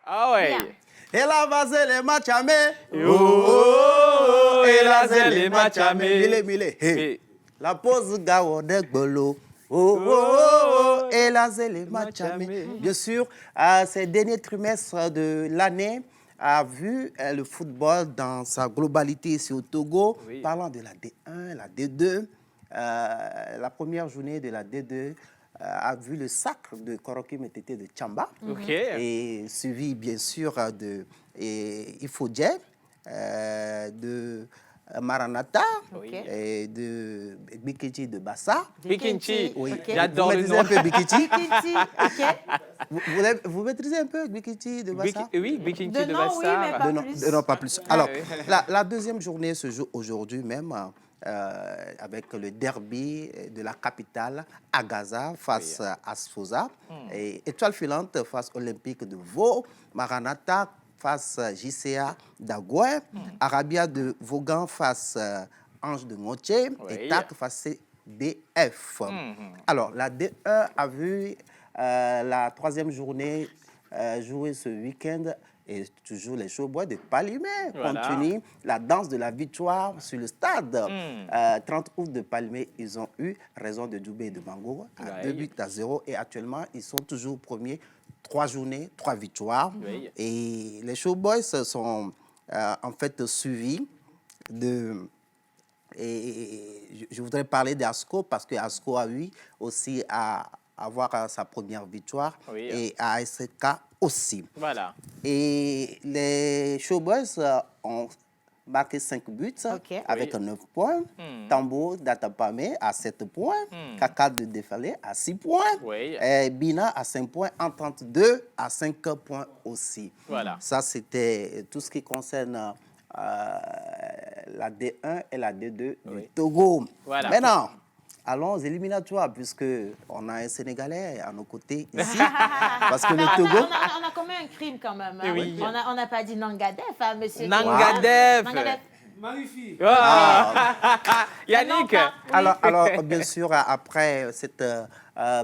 Ah ouais. Bien. Et là, vas-y, les machame. Oh, et là, c'est les machame. Mille. Hey. La pause gao de gbolo. Et là, c'est les machame. Bien sûr, ces derniers trimestres de l'année a vu le football dans sa globalité ici au Togo. Oui. Parlant de la D1, la D2, la première journée de la D2 a vu le sacre de Koroki Metete de Tchamba. Ok. Et suivi bien sûr de Ifodje, de Maranatha Oui. et de Bikichi de Bassa. Bikinchi. Oui. Ok. J'adore Vous le maîtrisez nom. un peu Bikichi. Bikinchi, ok. Vous maîtrisez un peu Bikichi de Bassa? Oui, Bikinchi De de nom, oui, mais Bassar. pas Non, plus. non, pas plus. Alors, oui. la deuxième journée se joue aujourd'hui même avec le derby de la capitale, Agaza, face à Sfosa. Et Étoile filante face Olympique de Vaud. Maranatha face JCA d'Agoué. Arabia de Vaughan face Ange de Motier. Oui. Et TAC face CDF. Alors, la D1 a vu la troisième journée jouer ce week-end et toujours les Showboys de Palimé Voilà. continuent la danse de la victoire sur le stade. 30 août de Palimé, ils ont eu raison de Djoubé et de Bango à Ouais. 2-0 et actuellement ils sont toujours premiers. 3 journées, 3 victoires. Oui. Et les Showboys sont en fait suivis de... Et je voudrais parler d'Asco parce que Asco a eu aussi à avoir sa première victoire Oui. et ASK aussi. Voilà. Et les Showboys ont marqué 5 buts Ok. avec 9 points. Tambo d'Atapame à 7 points. Kaka de Défalé à 6 points. Oui. Et Bina à 5 points. En 32 à 5 points aussi. Voilà. Ça, c'était tout ce qui concerne la D1 et la D2 du Togo. Voilà. Maintenant, allons aux éliminatoires, puisqu'on a un Sénégalais à nos côtés ici. Parce que le Togo... On a commis un crime quand même. Hein. Oui. On n'a pas dit Nangadef, hein, monsieur. Nangadef. Nangadef. Magnifique. Yannick. Alors, bien sûr, après cette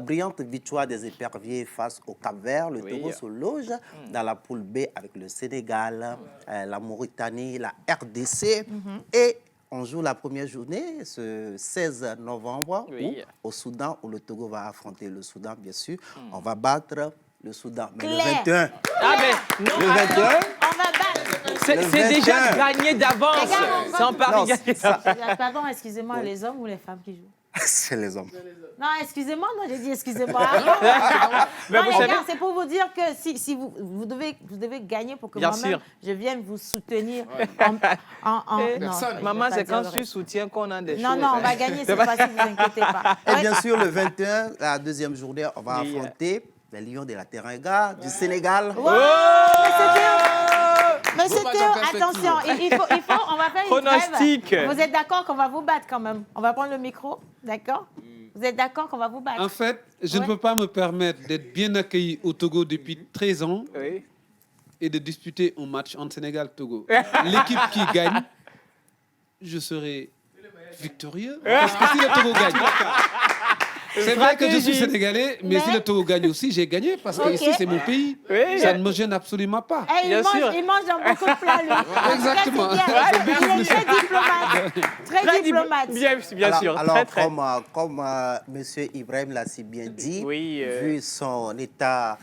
brillante victoire des éperviers face au Cap-Vert, le Togo se loge dans la poule B avec le Sénégal, la Mauritanie, la RDC. Et on joue la première journée, ce 16 novembre, au Soudan, où le Togo va affronter le Soudan, bien sûr. On va battre le Soudan. Mais le 21... Ah, mais non, Le 21... On va battre. C'est déjà gagné d'avance. Les gars, on va- Sans pari Non, gagné ça- d'avance. Pardon, excusez-moi, les hommes ou les femmes qui jouent? C'est les hommes. Non, excusez-moi, non, j'ai dit excusez-moi. Mais Non, vous les savez- gars, c'est pour vous dire que si vous devez gagner pour que Bien moi-même, sûr. je vienne vous soutenir. Non, Maman, je vais c'est pas quand dire le tu reste. soutiens qu'on a des Non, choses. non, on hein. va gagner cette fois-ci, vous inquiétez pas. Et Ouais. bien sûr, le 21, la deuxième journée, on va affronter les Lions de la Teranga du Sénégal. Wow, Monsieur Théo, attention, il faut, on va faire une Pronostic. trêve. Vous êtes d'accord qu'on va vous battre quand même? On va prendre le micro, d'accord? Vous êtes d'accord qu'on va vous battre? En fait, je ne peux pas me permettre d'être bien accueilli au Togo depuis 13 ans Oui. et de disputer un match entre Sénégal et Togo. L'équipe qui gagne, je serai victorieux. Parce que si le Togo gagne, c'est vrai que je suis sénégalais, mais si le Togo gagne aussi, j'ai gagné parce que Ok. ici, c'est mon pays. Oui. Ça ne me gêne absolument pas. Eh, Bien sûr. il mange dans beaucoup de plats, lui. En tout cas, Exactement. c'est bien. Il est très diplomate. Très diplomate. Bien sûr, alors, très, très. Comme M. Ibrahim l'a si bien dit, Oui, vu son état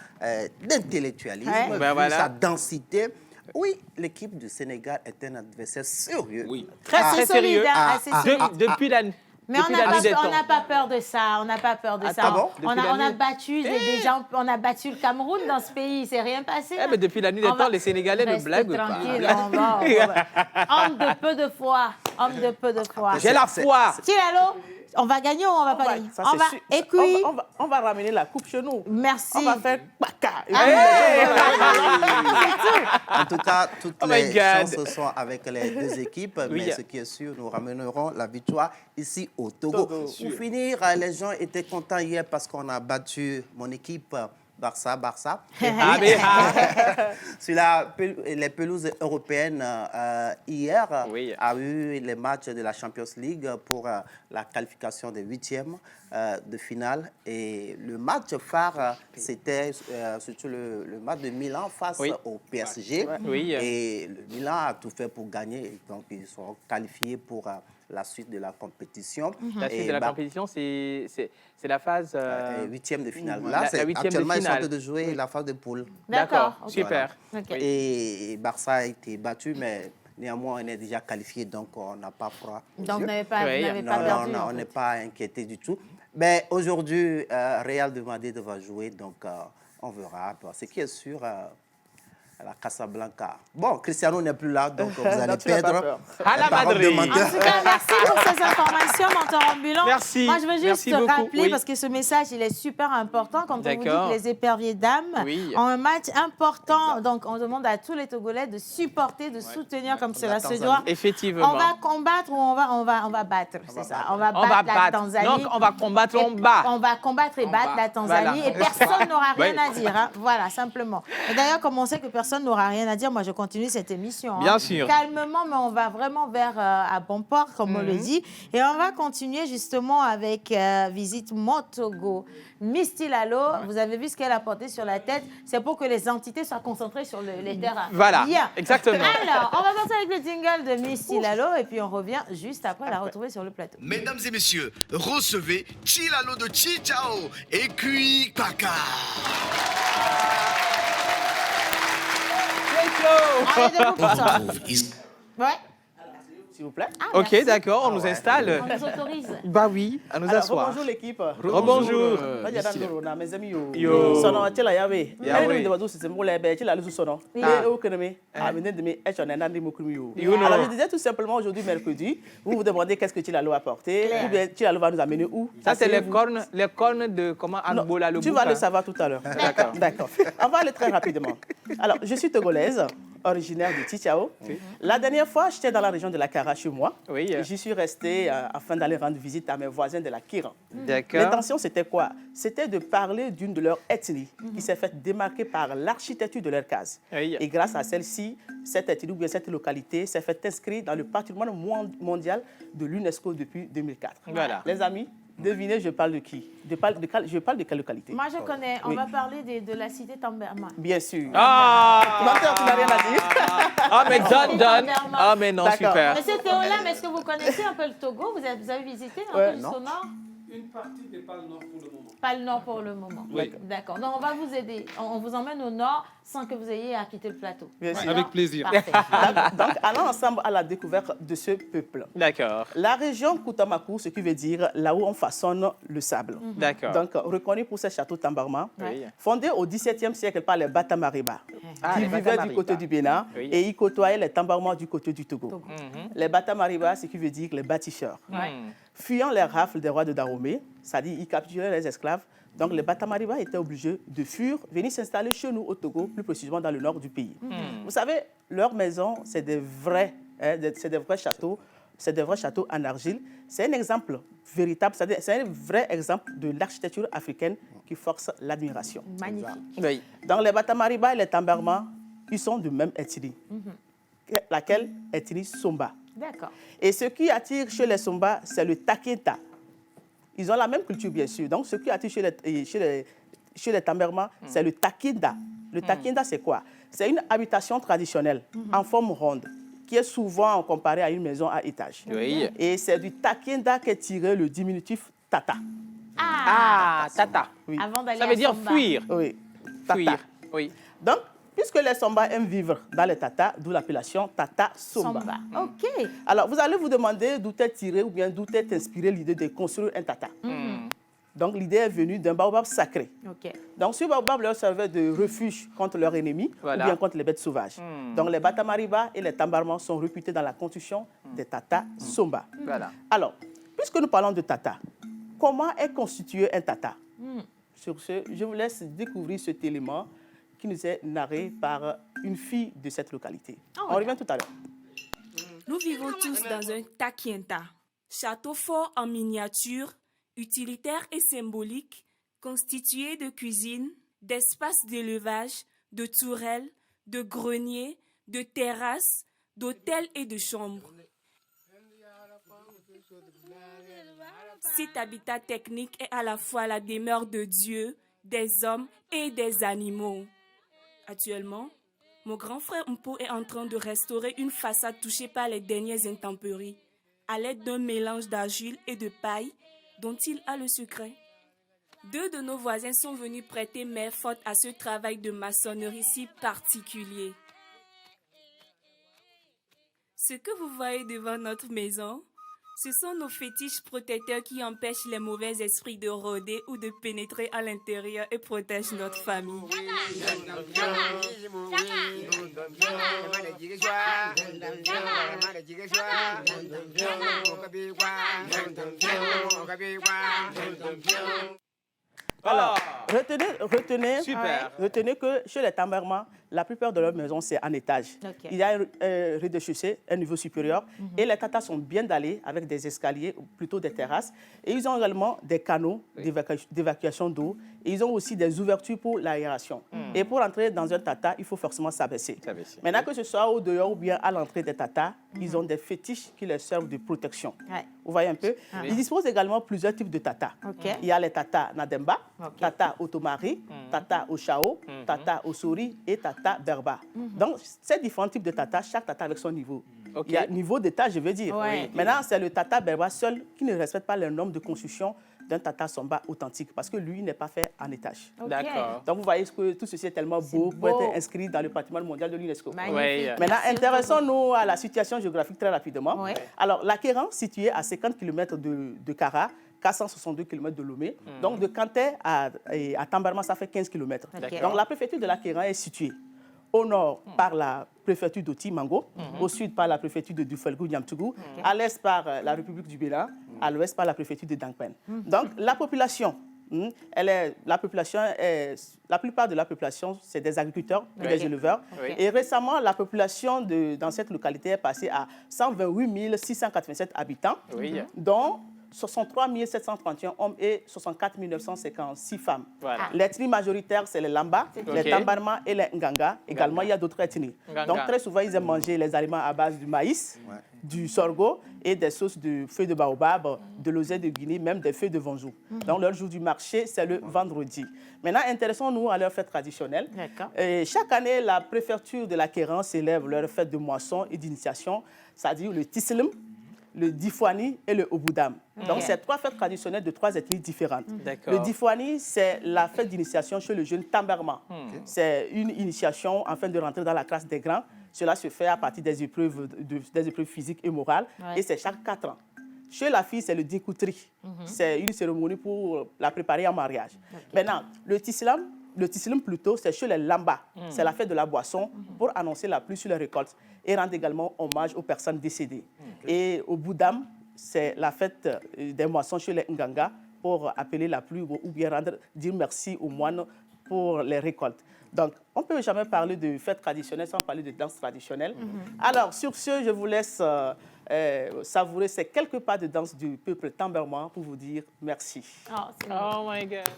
d'intellectualisme, Ouais. vu Ben voilà. sa densité, oui, l'équipe du Sénégal est un adversaire sérieux. Oui. Très Très solide, sérieux. hein, assez solide. Depuis la... Mais Depuis la nuit des on n'a temps. pas peur de ça, on n'a pas peur de ça. Ah bon? On Depuis a la nuit- battu des gens, on a battu le Cameroun dans ce pays, il s'est rien passé. Eh, mais depuis la nuit des On va- temps, les Sénégalais ne Restez blaguent pas. tranquille, on va. Homme de peu de foi, homme de peu de foi. J'ai la foi. Tilalo, on va gagner ou on va pas gagner? Ça, On c'est va. sûr. Et puis, On va ramener la coupe chez nous. merci. On va faire baka. En tout cas, toutes Oh my les God. chances sont avec les deux équipes, Oui. mais ce qui est sûr, nous ramènerons la victoire ici au Togo. Togo. Pour finir, les gens étaient contents hier parce qu'on a battu mon équipe Barça. Ah, mais, Sur les pelouses européennes, hier, Oui. a eu les matchs de la Champions League pour la qualification des huitièmes de finale. Et le match phare, c'était surtout le match de Milan face Oui. au PSG. Oui. Et le Milan a tout fait pour gagner. Donc, ils sont qualifiés pour la suite de la compétition. La suite de la compétition, c'est la phase... Huitième de finale. la- Là, la c'est huitième de actuellement, ils sont en finale. train de jouer la phase de poule. D'accord, ok. super. Ok. Et Barça a été battu, mais néanmoins, on est déjà qualifié, donc on n'a pas froid. aux Donc, vous yeux. n'avez pas, Oui. vous n'avez Non, pas non, perdu. non, en on fait. n'est pas inquiété du tout. Mais aujourd'hui, Real de Madrid va jouer, donc on verra. Ce qui est sûr, à la Casablanca. Bon, Cristiano n'est plus là, donc vous allez Donc, tu n'as pas perdre. peur. À la Parole de Madrid. menteur. En tout cas, merci pour ces informations, menteur ambulant. Merci. Moi, je veux juste Merci te beaucoup. rappeler, Oui. parce que ce message, il est super important, quand on vous dit D'accord. que les éperviers d'âme Oui. ont un match important. Donc, on demande à tous les Togolais de supporter, de soutenir comme cela se doit. Effectivement. On va combattre ou on va battre, c'est ça. On va On va battre la battre. Tanzanie. Donc, on va combattre, on Et bat. On va combattre et battre la Tanzanie. Voilà. Et personne n'aura rien Oui. à dire. Hein. Voilà, simplement. Et d'ailleurs, comme on sait que personne n'aura rien à dire, moi, je continue cette émission. Bien hein. sûr. Calmement, mais on va vraiment vers à bon port, comme on le dit. Et on va continuer justement avec Visite Motogo. Misty Lalo, vous avez vu ce qu'elle a porté sur la tête. C'est pour que les entités soient concentrées sur les terrains. Voilà, Bien. exactement. Alors, on va partir avec le jingle de Misty Lalo et puis on revient juste après la retrouver sur le plateau. Mesdames et messieurs, recevez Chilalo de Chichao et Kui Kaka. On est debout pour ça. Ouais. S'il vous plaît. Ah, Ok, merci. d'accord, on nous installe. On nous autorise. Bah oui, à nous Alors, asseoir. rebonjour l'équipe. Rebonjour. Mes amis, yo. Yo. Sono, tela yawe. Yawe. Elle de bazou, c'est mon lebe, tela lusu sono. Et au keneme, amenez de mes échanges en andi mokumi yo. You know. Alors, je disais tout simplement aujourd'hui, mercredi, vous vous demandez qu'est-ce que Tilalo a apporté, ou bien Tilalo va nous amener où. Ça, c'est Asseyez-vous. les cornes de comment Angola le Tu vas le savoir tout à l'heure. D'accord. D'accord. On va aller très rapidement. Alors, je suis togolaise, originaire de Tichao. La dernière fois, j'étais dans la région de la Kara chez moi. Oui. Et j'y suis restée afin d'aller rendre visite à mes voisins de la Kiran. D'accord. L'intention, c'était quoi? C'était de parler d'une de leurs ethnies qui s'est faite démarquer par l'architecture de leur case. Oui. Et grâce à celle-ci, cette ethnie ou bien cette localité s'est fait inscrire dans le patrimoine mondial de l'UNESCO depuis 2004. Voilà. Les amis, devinez, je parle de qui? Je parle de quelle localité? Moi, je connais. On Oui. va parler de la cité Tamberma. Bien sûr. Ah Menteur, tu n'as rien à dire. Ah, mais donne. Ah, mais non, D'accord. super. Monsieur Théola, est-ce que vous connaissez un peu le Togo? Vous avez visité un peu juste au nord? Une partie n'est pas le nord pour le moment. Pas le nord pour le moment. Oui. D'accord. Donc, on va vous aider. On vous emmène au nord sans que vous ayez à quitter le plateau. Bien sûr. Avec plaisir. Parfait. Donc, allons ensemble à la découverte de ce peuple. D'accord. La région Koutamakou, ce qui veut dire là où on façonne le sable. D'accord. Donc, reconnu pour ses châteaux Tambarma, Oui. fondé au XVIIe siècle par les Batamariba, Ah, qui les vivaient du Batamariba. côté du Bénin Oui. et ils côtoyaient les Tambarma du côté du Togo. Mhm. Les Batamariba, ce qui veut dire les bâtisseurs. Ouais. Fuyant les rafles des rois de Dahomey, c'est-à-dire ils capturaient les esclaves, donc les Batamariba étaient obligés de fuir, venir s'installer chez nous au Togo, plus précisément dans le nord du pays. Vous savez, leurs maisons, c'est des vrais châteaux, c'est des vrais châteaux en argile. C'est un exemple véritable, c'est un vrai exemple de l'architecture africaine qui force l'admiration. Magnifique. Oui. Dans les Batamariba et les Tambarma, ils sont de même ethnie. Laquelle ethnie Somba. D'accord. Et ce qui attire chez les Somba, c'est le Takenta. Ils ont la même culture, bien sûr. Donc, ce qui attire chez les Tamberma, c'est le Takinda. Le Takinda, c'est quoi? C'est une habitation traditionnelle en forme ronde qui est souvent comparée à une maison à étage. Oui. Et c'est du Takinda qu'est tiré le diminutif Tata. Ah, tata. Oui. Avant d'aller Ça veut à dire Samba. fuir. Oui. Tata. Fuir. Oui. Donc, puisque les Somba aiment vivre dans les tatas, d'où l'appellation Tata Somba. OK. Alors, vous allez vous demander d'où est tirée ou bien d'où est inspirée l'idée de construire un tata. Donc, l'idée est venue d'un baobab sacré. OK. Donc, ce baobab leur servait de refuge contre leurs ennemis ou bien contre les bêtes sauvages. Donc, les Batamariba et les Tambarmans sont réputés dans la construction des Tata Somba. Voilà. Alors, puisque nous parlons de tata, comment est constitué un tata? Sur ce, je vous laisse découvrir cet élément qui nous est narré par une fille de cette localité. On revient tout à l'heure. Nous vivons tous dans un takienta, château fort en miniature, utilitaire et symbolique, constitué de cuisine, d'espaces d'élevage, de tourelles, de greniers, de terrasses, d'hôtels et de chambres. Cet habitat technique est à la fois la demeure de Dieu, des hommes et des animaux. Actuellement, mon grand frère Mpo est en train de restaurer une façade touchée par les dernières intempéries, à l'aide d'un mélange d'argile et de paille dont il a le secret. 2 de nos voisins sont venus prêter main forte à ce travail de maçonnerie si particulier. Ce que vous voyez devant notre maison, ce sont nos fétiches protecteurs qui empêchent les mauvais esprits de rôder ou de pénétrer à l'intérieur et protègent notre famille. Alors, retenez, Super. retenez que chez les Tambarmans, la plupart de leurs maisons, c'est en étage. Ok. Il y a un rez-de-chaussée, un niveau supérieur, et les tatas sont bien dallés avec des escaliers, ou plutôt des terrasses. Et ils ont également des canaux d'évacuation d'eau, et ils ont aussi des ouvertures pour l'aération. Et pour entrer dans un tata, il faut forcément s'abaisser. Maintenant, que ce soit au dehors ou bien à l'entrée des tatas, ils ont des fétiches qui leur servent de protection. Vous voyez un peu? Ils disposent également de plusieurs types de tatas. Ok. Il y a les tatas Nademba, Ok. tata Otomari, tata Oshao, tata Osori et tata Berba. Donc, ces différents types de tata, chaque tata avec son niveau. Ok. Il y a niveau d'état, je veux dire. Ouais. Maintenant, c'est le tata Berba seul qui ne respecte pas les normes de construction d'un tata Somba authentique parce que lui n'est pas fait en étage. Ok. D'accord. Donc, vous voyez que tout ceci est tellement beau pour beau. être inscrit dans le patrimoine mondial de l'UNESCO. Magnifique. Ouais. Maintenant, Merci intéressons-nous à la situation géographique très rapidement. Ouais. Alors, l'Aquéran, situé à 50 km de Kara, 462 km de Lomé. Donc, de Kanté à Tambarma, ça fait 15 km. Ok. Donc, la préfecture de l'Aquéran est située au nord par la préfecture d'Oti Mango, au sud par la préfecture de Dufelgou Niamtougou, à l'est par la République du Bénin, à l'ouest par la préfecture de Dangpen. Donc, la population, la plupart de la population, c'est des agriculteurs, des éleveurs. Oui. Et récemment, la population dans cette localité est passée à 128 687 habitants, Oui. dont 63 731 hommes et 64 956 femmes. Voilà. L'ethnie majoritaire, c'est les Lamba, les Ok. Tambarma et les Nganga. Également, il y a d'autres ethnies. Nganga. Donc, très souvent, ils aiment manger les aliments à base du maïs, du sorgho et des sauces de feuilles de baobab, de l'oseille de Guinée, même des feuilles de vanjou. Donc, leur jour du marché, c'est le vendredi. Maintenant, intéressons-nous à leur fête traditionnelle. D'accord. Et chaque année, la préfecture de l'Aquéran célèbre leur fête de moisson et d'initiation, c'est-à-dire le Tislim, le Difwani et le Oboudam. Donc, c'est 3 fêtes traditionnelles de 3 ethnies différentes. D'accord. Le Difwani, c'est la fête d'initiation chez le jeune Tambarma. C'est une initiation afin de rentrer dans la classe des grands. Cela se fait à partir des épreuves physiques et morales. Ouais. Et c'est chaque 4 ans. Chez la fille, c'est le Dikoutri. C'est une cérémonie pour la préparer en mariage. Maintenant, le Tislam plutôt, c'est chez les Lamba. C'est la fête de la boisson pour annoncer la pluie sur les récoltes et rendre également hommage aux personnes décédées. Et au Boudam, c'est la fête des moissons chez les Nganga pour appeler la pluie ou bien dire merci aux moines pour les récoltes. Donc, on ne peut jamais parler de fête traditionnelle sans parler de danse traditionnelle. Alors, sur ce, je vous laisse savourer ces quelques pas de danse du peuple tamberman pour vous dire merci. Oh, c'est Oh my God.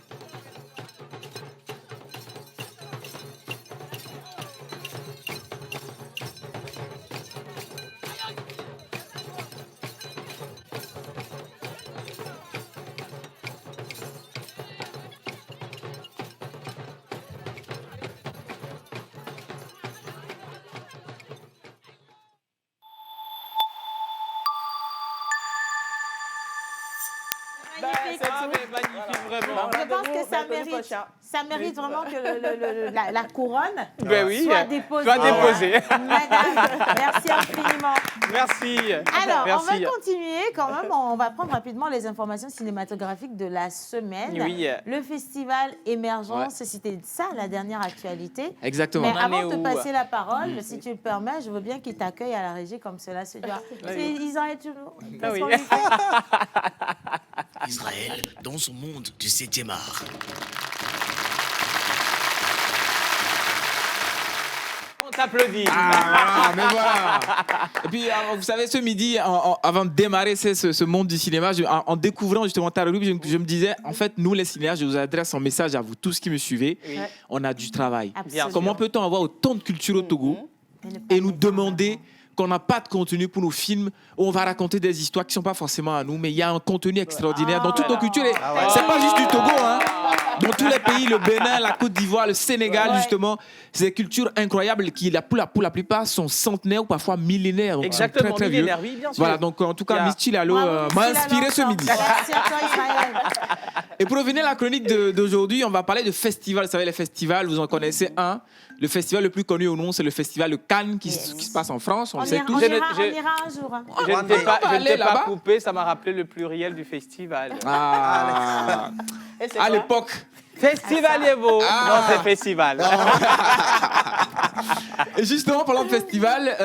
magnifique. Ah, mais magnifique, Je pense que ça mérite vraiment que la couronne Ben oui, soit déposée. Madame, merci infiniment. Merci. Alors, Merci. on va continuer quand même. On va prendre rapidement les informations cinématographiques de la semaine. Oui. Le festival Émergence, c'était ça la dernière actualité. Exactement. Mais avant de te passer la parole, si tu le permets, je veux bien qu'ils t'accueillent à la régie comme cela se doit. Ils auraient toujours... Israël dans son monde du 7e art. On t'applaudit. Mais voilà. Et puis, vous savez, ce midi, avant de démarrer ce monde du cinéma, en découvrant justement ta rubrique, je me disais, en fait, nous les cinéastes, je vous adresse un message à vous tous qui me suivez. Oui. On a du travail. Absolument. Comment peut-on avoir autant de culture au Togo et nous demander qu'on n'a pas de contenu pour nos films où on va raconter des histoires qui ne sont pas forcément à nous, mais il y a un contenu extraordinaire dans toutes nos cultures. C'est pas juste du Togo, hein. Dans tous les pays, le Bénin, la Côte d'Ivoire, le Sénégal, justement, c'est des cultures incroyables qui, pour la plupart, sont centenaires ou parfois millénaires. Donc exactement, très, très vieux. Oui, bien sûr. Voilà, donc en tout cas, Miss Chilalo m'a inspiré ce midi. Merci à toi, Israël. Et pour revenir à la chronique d'aujourd'hui, on va parler de festivals. Vous savez, les festivals, vous en connaissez un. Le festival le plus connu au monde, c'est le festival de Cannes qui se passe en France. On le sait tous. On ira un jour. Hein. Je ne t'ai pas coupé, ça m'a rappelé le pluriel du festival. À l'époque. Festivalier-vous. Non, c'est festival. Et justement, parlant de festival,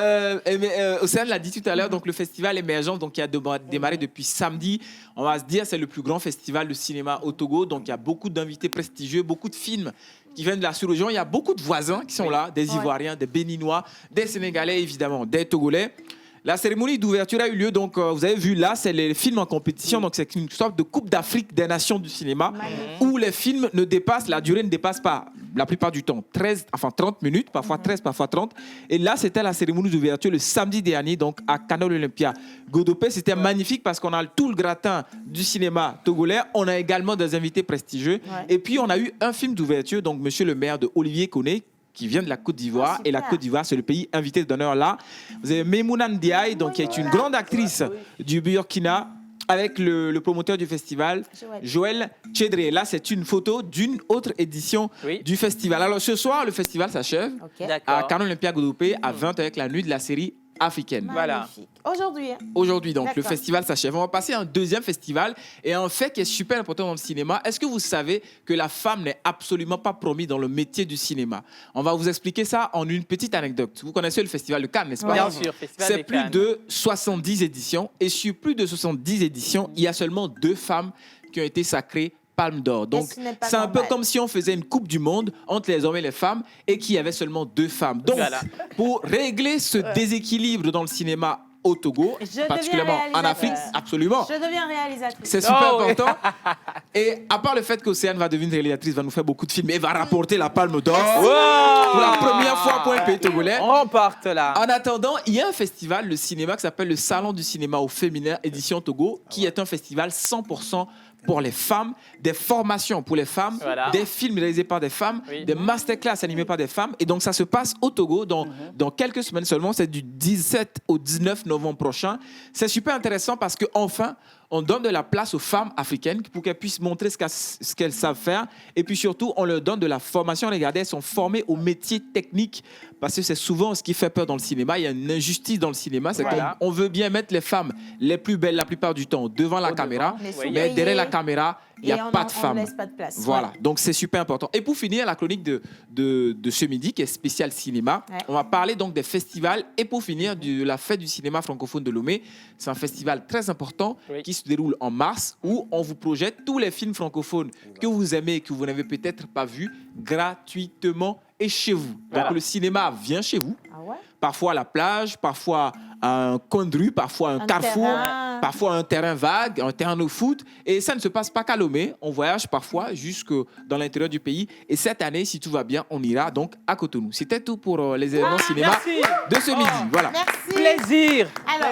Océane l'a dit tout à l'heure, donc le festival Émergence, donc, qui a démarré depuis samedi, on va se dire c'est le plus grand festival de cinéma au Togo. Donc il y a beaucoup d'invités prestigieux, beaucoup de films qui viennent de la sous-région. Il y a beaucoup de voisins qui sont là, des Ivoiriens, des Béninois, des Sénégalais évidemment, des Togolais. La cérémonie d'ouverture a eu lieu, donc vous avez vu là, c'est les films en compétition, donc c'est une sorte de Coupe d'Afrique des nations du cinéma, où les films la durée ne dépasse pas, la plupart du temps, 30 minutes, parfois 13, parfois 30. Et là, c'était la cérémonie d'ouverture le samedi dernier, donc à Canal Olympia. Godopé, c'était magnifique parce qu'on a tout le gratin du cinéma togolais, on a également des invités prestigieux, et puis on a eu un film d'ouverture, donc Monsieur le maire de Olivier Koné, qui vient de la Côte d'Ivoire. Et la Côte d'Ivoire, c'est le pays invité d'honneur là. Vous avez Memouna Ndiaye, donc, qui est une grande actrice du Burkina, avec le promoteur du festival, Joël Tchedré. Là, c'est une photo d'une autre édition du festival. Alors, ce soir, le festival s'achève à Canal Olympia Godopé à 20h avec la nuit de la série africaine. Voilà. Aujourd'hui. Aujourd'hui, donc, le festival s'achève. On va passer à un deuxième festival et un fait qui est super important dans le cinéma. Est-ce que vous savez que la femme n'est absolument pas promise dans le métier du cinéma? On va vous expliquer ça en une petite anecdote. Vous connaissez le festival de Cannes, n'est-ce pas? Bien sûr, festival c'est de plus Cannes. de 70 éditions et sur plus de 70 éditions, il y a seulement 2 femmes qui ont été sacrées Palme d'Or. Donc, c'est un peu comme si on faisait une Coupe du Monde entre les hommes et les femmes et qu'il y avait seulement 2 femmes. Donc, pour régler ce déséquilibre dans le cinéma au Togo, particulièrement en Afrique, absolument. Je deviens réalisatrice. C'est super important. Et à part le fait qu'Océane va devenir réalisatrice, va nous faire beaucoup de films et va rapporter la Palme d'Or pour la première fois pour un pays togolais. On remporte là. En attendant, il y a un festival, le cinéma, qui s'appelle le Salon du cinéma au féminin, édition Togo, qui est un festival 100% pour les femmes, des formations pour les femmes, des films réalisés par des femmes, des masterclass animés par des femmes. Et donc, ça se passe au Togo dans quelques semaines seulement. C'est du 17 au 19 novembre prochain. C'est super intéressant parce qu'enfin, on donne de la place aux femmes africaines pour qu'elles puissent montrer ce qu'elles savent faire. Et puis surtout, on leur donne de la formation. Regardez, elles sont formées aux métiers techniques parce que c'est souvent ce qui fait peur dans le cinéma. Il y a une injustice dans le cinéma. C'est qu'on veut bien mettre les femmes les plus belles la plupart du temps devant la caméra. Mais derrière la caméra, il n'y a pas de femmes. Laisse pas de place. Voilà, donc c'est super important. Et pour finir, la chronique de ce midi, qui est spéciale cinéma, on va parler donc des festivals. Et pour finir, de la fête du cinéma francophone de Lomé. C'est un festival très important qui se déroule en mars, où on vous projette tous les films francophones que vous aimez et que vous n'avez peut-être pas vus gratuitement et chez vous. Donc le cinéma vient chez vous. Parfois à la plage, parfois à un coin de rue, parfois un carrefour, parfois un terrain vague, un terrain de foot. Et ça ne se passe pas qu'à Lomé. On voyage parfois jusque dans l'intérieur du pays. Et cette année, si tout va bien, on ira donc à Cotonou. C'était tout pour les événements cinéma de ce midi. Voilà. Merci. Plaisir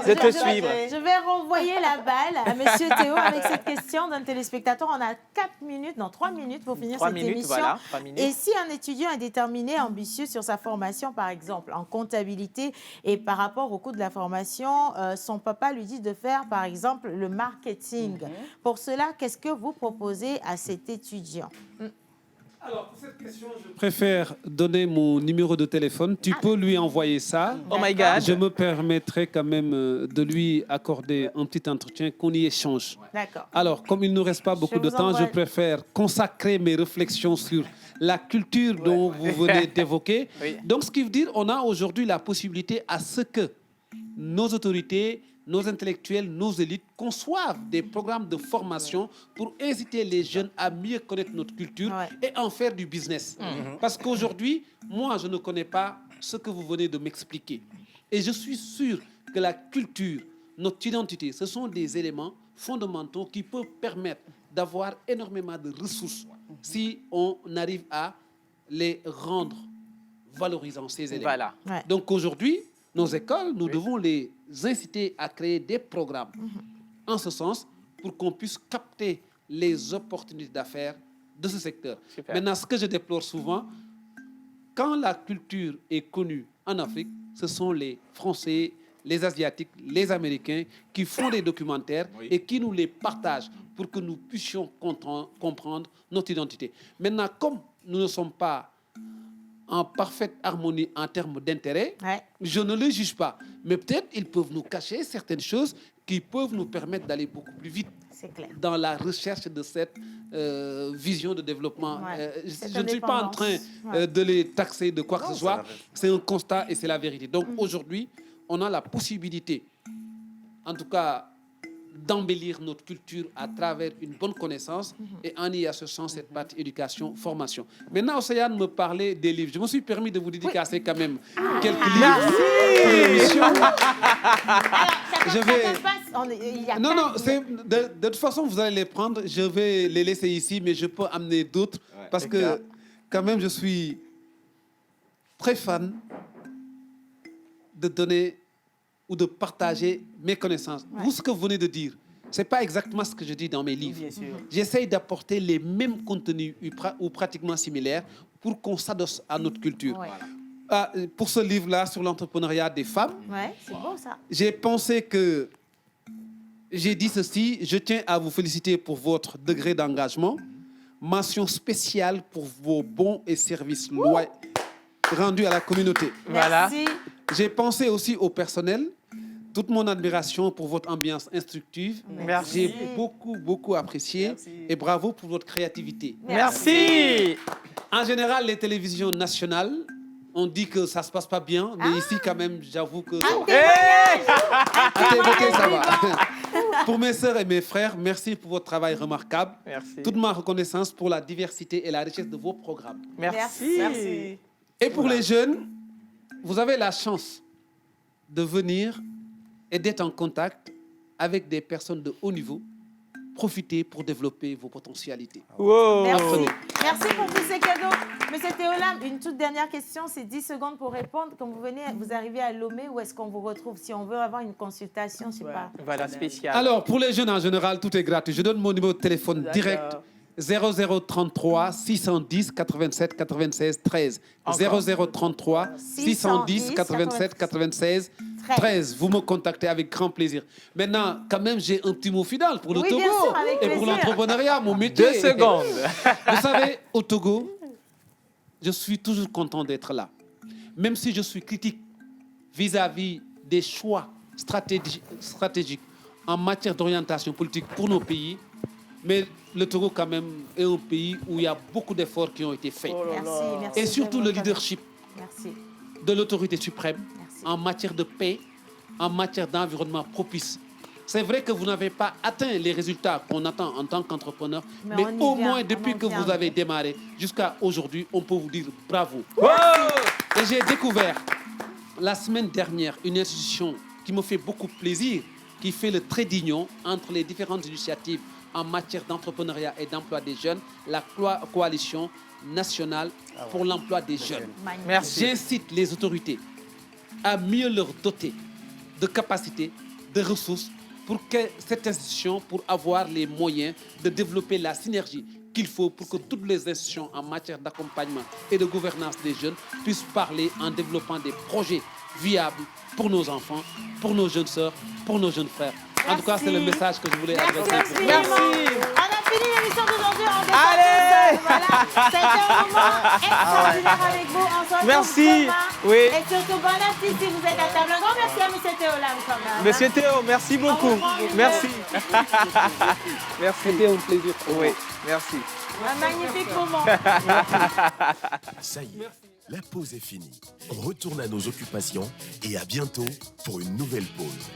de te suivre. Je vais renvoyer la balle à Monsieur Théo avec cette question d'un téléspectateur. On a 3 minutes pour finir cette émission. Voilà, 3 minutes. Et si un étudiant est déterminé, ambitieux sur sa formation, par exemple, en comptabilité, et par rapport au coût de la formation, son papa lui dit de faire, par par exemple, le marketing. Pour cela, qu'est-ce que vous proposez à cet étudiant? Alors, pour cette question, je préfère donner mon numéro de téléphone. Tu peux lui envoyer ça. Oh my God. Je me permettrai quand même de lui accorder un petit entretien, qu'on y échange. D'accord. Alors, comme il ne nous reste pas beaucoup de temps, je préfère consacrer mes réflexions sur la culture dont vous venez d'évoquer. Oui. Donc, ce qui veut dire qu'on a aujourd'hui la possibilité à ce que nos autorités, nos intellectuels, nos élites conçoivent des programmes de formation pour inciter les jeunes à mieux connaître notre culture et en faire du business. Parce qu'aujourd'hui, moi, je ne connais pas ce que vous venez de m'expliquer. Et je suis sûr que la culture, notre identité, ce sont des éléments fondamentaux qui peuvent permettre d'avoir énormément de ressources si on arrive à les rendre valorisants, ces éléments. Voilà. Donc aujourd'hui, nos écoles, nous devons les inciter à créer des programmes en ce sens pour qu'on puisse capter les opportunités d'affaires de ce secteur. Super. Maintenant, ce que je déplore souvent, quand la culture est connue en Afrique, ce sont les Français, les Asiatiques, les Américains qui font des documentaires et qui nous les partagent pour que nous puissions comprendre notre identité. Maintenant, comme nous ne sommes pas en parfaite harmonie en termes d'intérêt, je ne les juge pas. Mais peut-être ils peuvent nous cacher certaines choses qui peuvent nous permettre d'aller beaucoup plus vite dans la recherche de cette vision de développement. Je ne suis pas en train de les taxer de quoi que ce soit. C'est un constat et c'est la vérité. Donc aujourd'hui, on a la possibilité, en tout cas, d'embellir notre culture à travers une bonne connaissance et en y associant cette partie éducation, formation. Maintenant, Océane me parlait des livres. Je me suis permis de vous dédicacer quand même quelques livres pour l'émission. De toute façon, vous allez les prendre. Je vais les laisser ici, mais je peux amener d'autres parce que quand même, je suis très fan de donner ou de partager mes connaissances. Vous, ce que vous venez de dire, ce n'est pas exactement ce que je dis dans mes livres. J'essaye d'apporter les mêmes contenus ou pratiquement similaires pour qu'on s'adosse à notre culture. Pour ce livre-là, sur l'entrepreneuriat des femmes, c'est beau ça. j'ai pensé que j'ai dit ceci: je tiens à vous féliciter pour votre degré d'engagement. Mention spéciale pour vos bons et services loyaux rendus à la communauté. Voilà. J'ai pensé aussi au personnel. Toute mon admiration pour votre ambiance instructive. Merci. J'ai beaucoup apprécié. Et bravo pour votre créativité. Merci. En général, les télévisions nationales, on dit que ça ne se passe pas bien. Mais ici, quand même, j'avoue que... ça va. Pour mes sœurs et mes frères, merci pour votre travail remarquable. Merci. Toute ma reconnaissance pour la diversité et la richesse de vos programmes. Merci. Et pour les jeunes, vous avez la chance de venir et d'être en contact avec des personnes de haut niveau. Profitez pour développer vos potentialités. Wow. Merci pour tous ces cadeaux. Monsieur Théolam, une toute dernière question, c'est 10 secondes pour répondre. Quand vous arrivez à Lomé, où est-ce qu'on vous retrouve si on veut avoir une consultation, je sais pas. Voilà, spécial. Alors, pour les jeunes en général, tout est gratuit. Je donne mon numéro de téléphone direct. 0033 610 87 96 13. 0033 610 87 96 13. Vous me contactez avec grand plaisir. Maintenant, quand même, j'ai un petit mot final pour le Togo et pour l'entrepreneuriat, mon métier. 2 secondes. Vous savez, au Togo, je suis toujours content d'être là. Même si je suis critique vis-à-vis des choix stratégiques en matière d'orientation politique pour nos pays, mais le Togo, quand même, est un pays où il y a beaucoup d'efforts qui ont été faits. Merci. Et surtout le leadership de l'autorité suprême en matière de paix, en matière d'environnement propice. C'est vrai que vous n'avez pas atteint les résultats qu'on attend en tant qu'entrepreneur, mais au moins depuis que vous avez démarré jusqu'à aujourd'hui, on peut vous dire bravo. Et j'ai découvert la semaine dernière une institution qui me fait beaucoup plaisir, qui fait le trait d'union entre les différentes initiatives en matière d'entrepreneuriat et d'emploi des jeunes, la coalition nationale pour l'emploi des jeunes. Merci. J'incite les autorités à mieux leur doter de capacités, de ressources pour que cette institution, pour avoir les moyens de développer la synergie qu'il faut pour que toutes les institutions en matière d'accompagnement et de gouvernance des jeunes puissent parler en développant des projets viables pour nos enfants, pour nos jeunes sœurs, pour nos jeunes frères En tout cas, c'est le message que je voulais adresser. Merci. On a fini l'émission d'aujourd'hui. Allez. Voilà. C'était un moment extraordinaire avec vous. On se retrouve demain. Oui. Et surtout, bon appétit si vous êtes à table. Un grand merci à M. Théo Lam quand même. Monsieur Théo, merci beaucoup. Merci. Merci. C'était un plaisir. Oui, merci. Un magnifique moment. Ça y est, la pause est finie. On retourne à nos occupations et à bientôt pour une nouvelle pause.